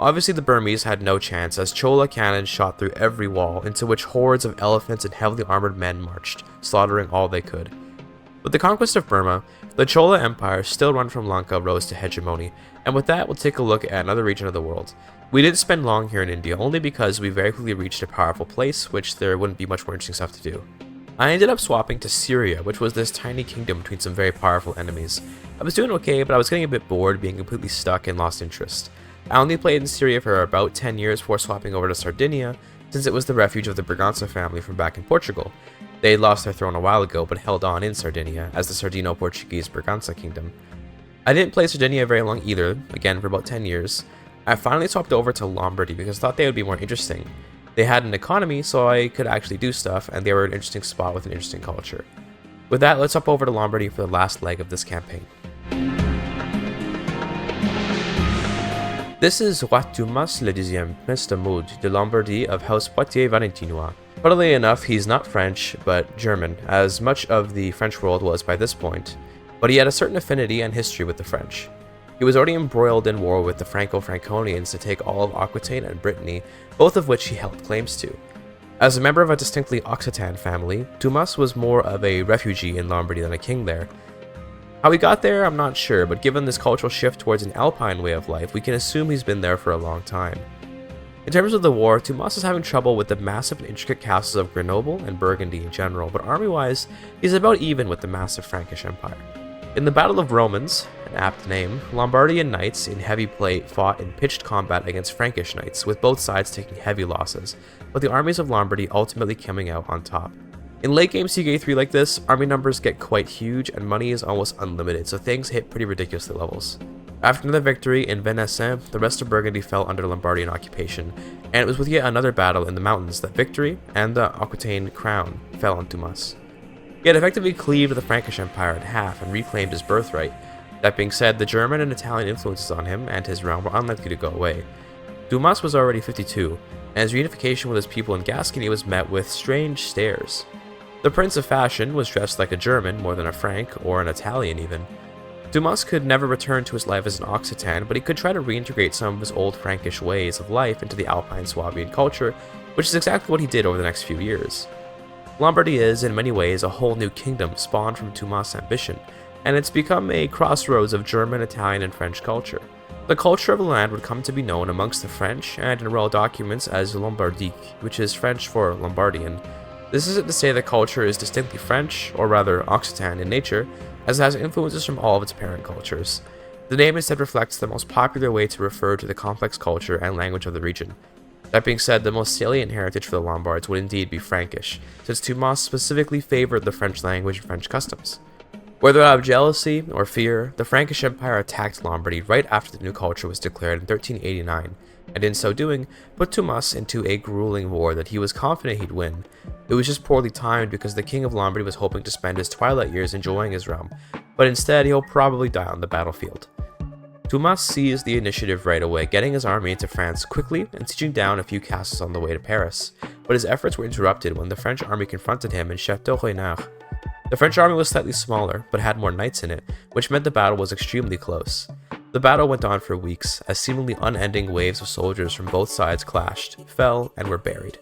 Obviously the Burmese had no chance, as Chola cannons shot through every wall, into which hordes of elephants and heavily armored men marched, slaughtering all they could. With the conquest of Burma, the Chola Empire, still run from Lanka, rose to hegemony, and with that we'll take a look at another region of the world. We didn't spend long here in India, only because we very quickly reached a powerful place, which there wouldn't be much more interesting stuff to do. I ended up swapping to Syria, which was this tiny kingdom between some very powerful enemies. I was doing okay, but I was getting a bit bored, being completely stuck and lost interest. I only played in Syria for about 10 years before swapping over to Sardinia, since it was the refuge of the Braganza family from back in Portugal. They had lost their throne a while ago, but held on in Sardinia as the Sardino-Portuguese Braganza kingdom. I didn't play Sardinia very long either, again for about 10 years. I finally swapped over to Lombardy because I thought they would be more interesting. They had an economy, so I could actually do stuff, and they were an interesting spot with an interesting culture. With that, let's hop over to Lombardy for the last leg of this campaign. This is Roi Thomas le Dixième, Prince de Maud de Lombardie of House Poitiers-Valentinois. Funnily enough, he's not French, but German, as much of the French world was by this point, but he had a certain affinity and history with the French. He was already embroiled in war with the Franco-Franconians to take all of Aquitaine and Brittany, both of which he held claims to. As a member of a distinctly Occitan family, Thomas was more of a refugee in Lombardy than a king there. How he got there, I'm not sure, but given this cultural shift towards an Alpine way of life, we can assume he's been there for a long time. In terms of the war, Thomas is having trouble with the massive and intricate castles of Grenoble and Burgundy in general, but army-wise, he's about even with the massive Frankish Empire. In the Battle of Romans, an apt name, Lombardian knights in heavy plate fought in pitched combat against Frankish knights, with both sides taking heavy losses, but the armies of Lombardy ultimately coming out on top. In late game CK3 like this, army numbers get quite huge and money is almost unlimited, so things hit pretty ridiculous levels. After another victory in Venaissin, the rest of Burgundy fell under Lombardian occupation, and it was with yet another battle in the mountains that victory and the Aquitaine crown fell on Thomas. He had effectively cleaved the Frankish Empire in half and reclaimed his birthright. That being said, the German and Italian influences on him and his realm were unlikely to go away. Thomas was already 52, and his reunification with his people in Gascony was met with strange stares. The Prince of Fashion was dressed like a German more than a Frank, or an Italian even. Thomas could never return to his life as an Occitan, but he could try to reintegrate some of his old Frankish ways of life into the Alpine Swabian culture, which is exactly what he did over the next few years. Lombardy is, in many ways, a whole new kingdom spawned from Thomas' ambition, and it's become a crossroads of German, Italian, and French culture. The culture of the land would come to be known amongst the French and in royal documents as Lombardique, which is French for Lombardian. This isn't to say the culture is distinctly French, or rather Occitan in nature, as it has influences from all of its parent cultures. The name instead reflects the most popular way to refer to the complex culture and language of the region. That being said, the most salient heritage for the Lombards would indeed be Frankish, since Thomas specifically favored the French language and French customs. Whether out of jealousy or fear, the Frankish Empire attacked Lombardy right after the new culture was declared in 1389, and in so doing, put Thomas into a grueling war that he was confident he'd win. It was just poorly timed because the King of Lombardy was hoping to spend his twilight years enjoying his realm, but instead he'll probably die on the battlefield. Tumas seized the initiative right away, getting his army into France quickly and sieging down a few castles on the way to Paris, but his efforts were interrupted when the French army confronted him in Château Reynard. The French army was slightly smaller, but had more knights in it, which meant the battle was extremely close. The battle went on for weeks, as seemingly unending waves of soldiers from both sides clashed, fell, and were buried.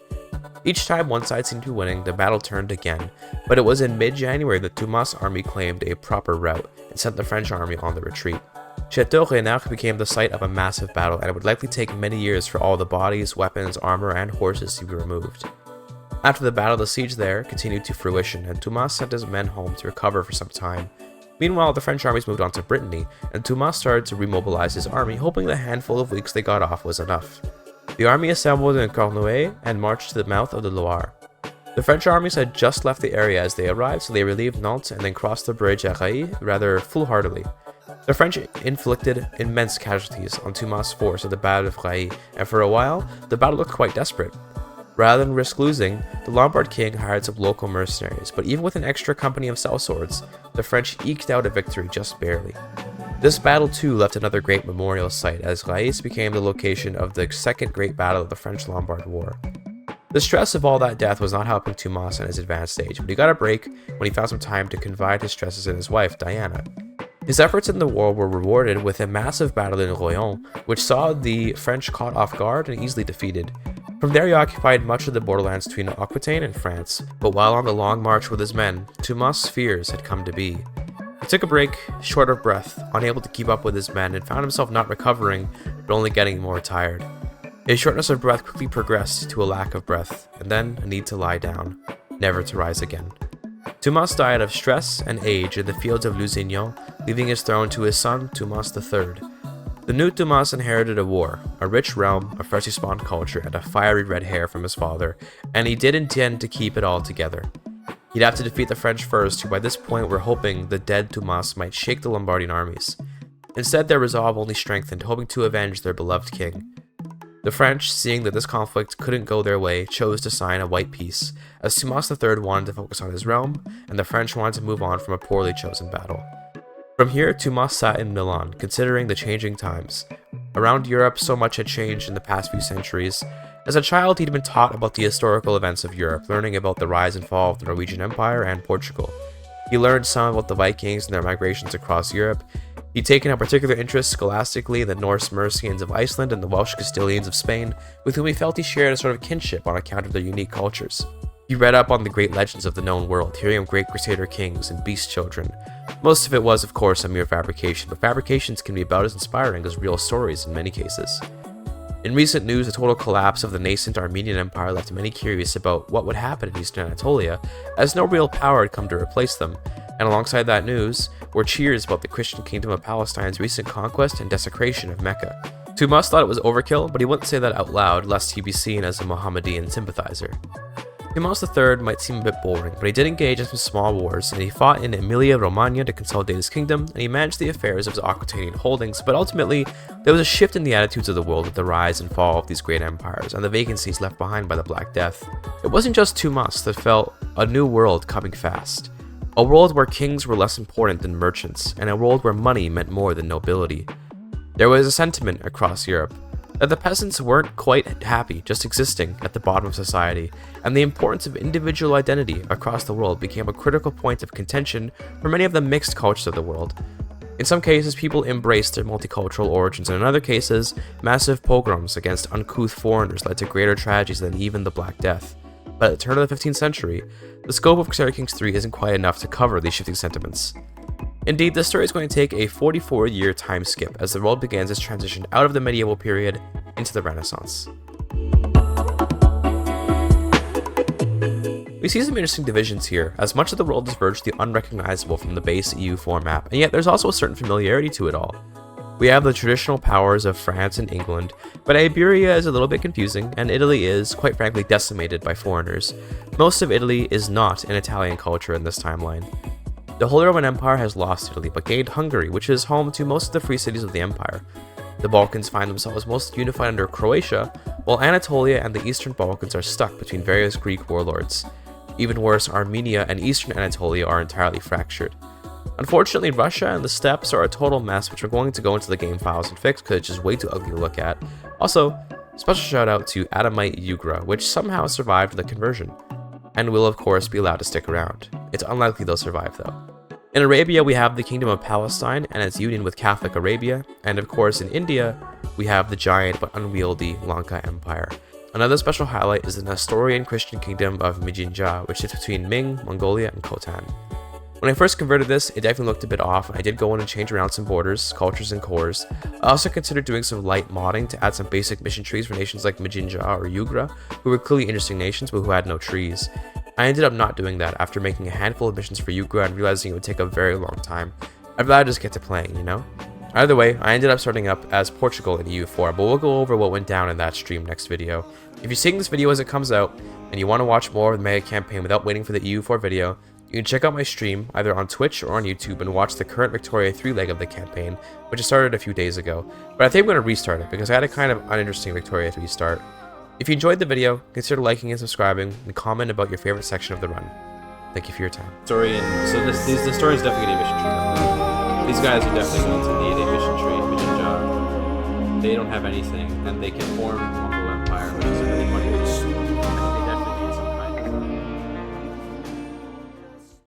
Each time one side seemed to be winning, the battle turned again, but it was in mid-January that Tumas' army claimed a proper rout and sent the French army on the retreat. Château Reynard became the site of a massive battle, and it would likely take many years for all the bodies, weapons, armor, and horses to be removed. After the battle, the siege there continued to fruition, and Tumas sent his men home to recover for some time. Meanwhile, the French armies moved on to Brittany, and Tumas started to remobilize his army, hoping the handful of weeks they got off was enough. The army assembled in Cornouailles and marched to the mouth of the Loire. The French armies had just left the area as they arrived, so they relieved Nantes and then crossed the bridge at Railly rather foolhardily. The French inflicted immense casualties on Tumas' force at the Battle of Railly, and for a while, the battle looked quite desperate. Rather than risk losing, the Lombard king hired some local mercenaries, but even with an extra company of sellswords, the French eked out a victory just barely. This battle too left another great memorial site, as Railly became the location of the second great battle of the French-Lombard War. The stress of all that death was not helping Tumas in his advanced age, but he got a break when he found some time to confide his stresses in his wife, Diana. His efforts in the war were rewarded with a massive battle in Royan, which saw the French caught off guard and easily defeated. From there he occupied much of the borderlands between Aquitaine and France, but while on the long march with his men, Tumas' fears had come to be. He took a break, short of breath, unable to keep up with his men, and found himself not recovering, but only getting more tired. His shortness of breath quickly progressed to a lack of breath, and then a need to lie down, never to rise again. Tumas died of stress and age in the fields of Lusignan, leaving his throne to his son, Tumas III. The new Tumas inherited a war, a rich realm, a freshly spawned culture, and a fiery red hair from his father, and he did intend to keep it all together. He'd have to defeat the French first, who by this point were hoping the dead Tumas might shake the Lombardian armies. Instead, their resolve only strengthened, hoping to avenge their beloved king. The French, seeing that this conflict couldn't go their way, chose to sign a white peace, as Tumas III wanted to focus on his realm, and the French wanted to move on from a poorly chosen battle. From here, Tumas sat in Milan, considering the changing times. Around Europe, so much had changed in the past few centuries. As a child, he'd been taught about the historical events of Europe, learning about the rise and fall of the Norwegian Empire and Portugal. He learned some about the Vikings and their migrations across Europe. He'd taken a particular interest scholastically in the Norse Mercians of Iceland and the Welsh Castilians of Spain, with whom he felt he shared a sort of kinship on account of their unique cultures. He read up on the great legends of the known world, hearing of great Crusader Kings and beast children. Most of it was, of course, a mere fabrication, but fabrications can be about as inspiring as real stories in many cases. In recent news, the total collapse of the nascent Armenian Empire left many curious about what would happen in Eastern Anatolia, as no real power had come to replace them, and alongside that news were cheers about the Christian kingdom of Palestine's recent conquest and desecration of Mecca. Tumas thought it was overkill, but he wouldn't say that out loud lest he be seen as a Mohammedan sympathizer. Tumas III might seem a bit boring, but he did engage in some small wars, and he fought in Emilia-Romagna to consolidate his kingdom, and he managed the affairs of his Aquitanian holdings, but ultimately, there was a shift in the attitudes of the world with the rise and fall of these great empires, and the vacancies left behind by the Black Death. It wasn't just Tumas that felt a new world coming fast. A world where kings were less important than merchants, and a world where money meant more than nobility. There was a sentiment across Europe that the peasants weren't quite happy just existing at the bottom of society, and the importance of individual identity across the world became a critical point of contention for many of the mixed cultures of the world. In some cases, people embraced their multicultural origins, and in other cases, massive pogroms against uncouth foreigners led to greater tragedies than even the Black Death. But at the turn of the 15th century, the scope of Crusader Kings 3 isn't quite enough to cover these shifting sentiments. Indeed, this story is going to take a 44-year time skip as the world begins its transition out of the medieval period into the Renaissance. We see some interesting divisions here, as much of the world is virtually unrecognizable from the base EU format, and yet there's also a certain familiarity to it all. We have the traditional powers of France and England, but Iberia is a little bit confusing, and Italy is, quite frankly, decimated by foreigners. Most of Italy is not an Italian culture in this timeline. The Holy Roman Empire has lost Italy, but gained Hungary, which is home to most of the free cities of the empire. The Balkans find themselves most unified under Croatia, while Anatolia and the Eastern Balkans are stuck between various Greek warlords. Even worse, Armenia and Eastern Anatolia are entirely fractured. Unfortunately, Russia and the steppes are a total mess, which we're going to go into the game files and fix because it's just way too ugly to look at. Also, special shout out to Adamite Ugra, which somehow survived the conversion, and will of course be allowed to stick around. It's unlikely they'll survive though. In Arabia, we have the Kingdom of Palestine and its union with Catholic Arabia, and of course in India, we have the giant but unwieldy Lanka Empire. Another special highlight is the Nestorian Christian Kingdom of Mijinja, which sits between Ming, Mongolia, and Khotan. When I first converted this, it definitely looked a bit off, and I did go in and change around some borders, cultures, and cores. I also considered doing some light modding to add some basic mission trees for nations like Mijinja or Ugra, who were clearly interesting nations but who had no trees. I ended up not doing that after making a handful of missions for Ugra and realizing it would take a very long time. I'd rather just get to playing, you know? Either way, I ended up starting up as Portugal in EU4, but we'll go over what went down in that stream next video. If you're seeing this video as it comes out, and you want to watch more of the Mega Campaign without waiting for the EU4 video, you can check out my stream either on Twitch or on YouTube and watch the current Victoria 3 leg of the campaign, which I started a few days ago, but I think I'm going to restart it because I had a kind of uninteresting Victoria 3 start. If you enjoyed the video, consider liking and subscribing, and comment about your favorite section of the run. Thank you for your time. Story, and so the story is definitely a mission tree. These guys are definitely going to need a mission tree, mission job. They don't have anything, and they can form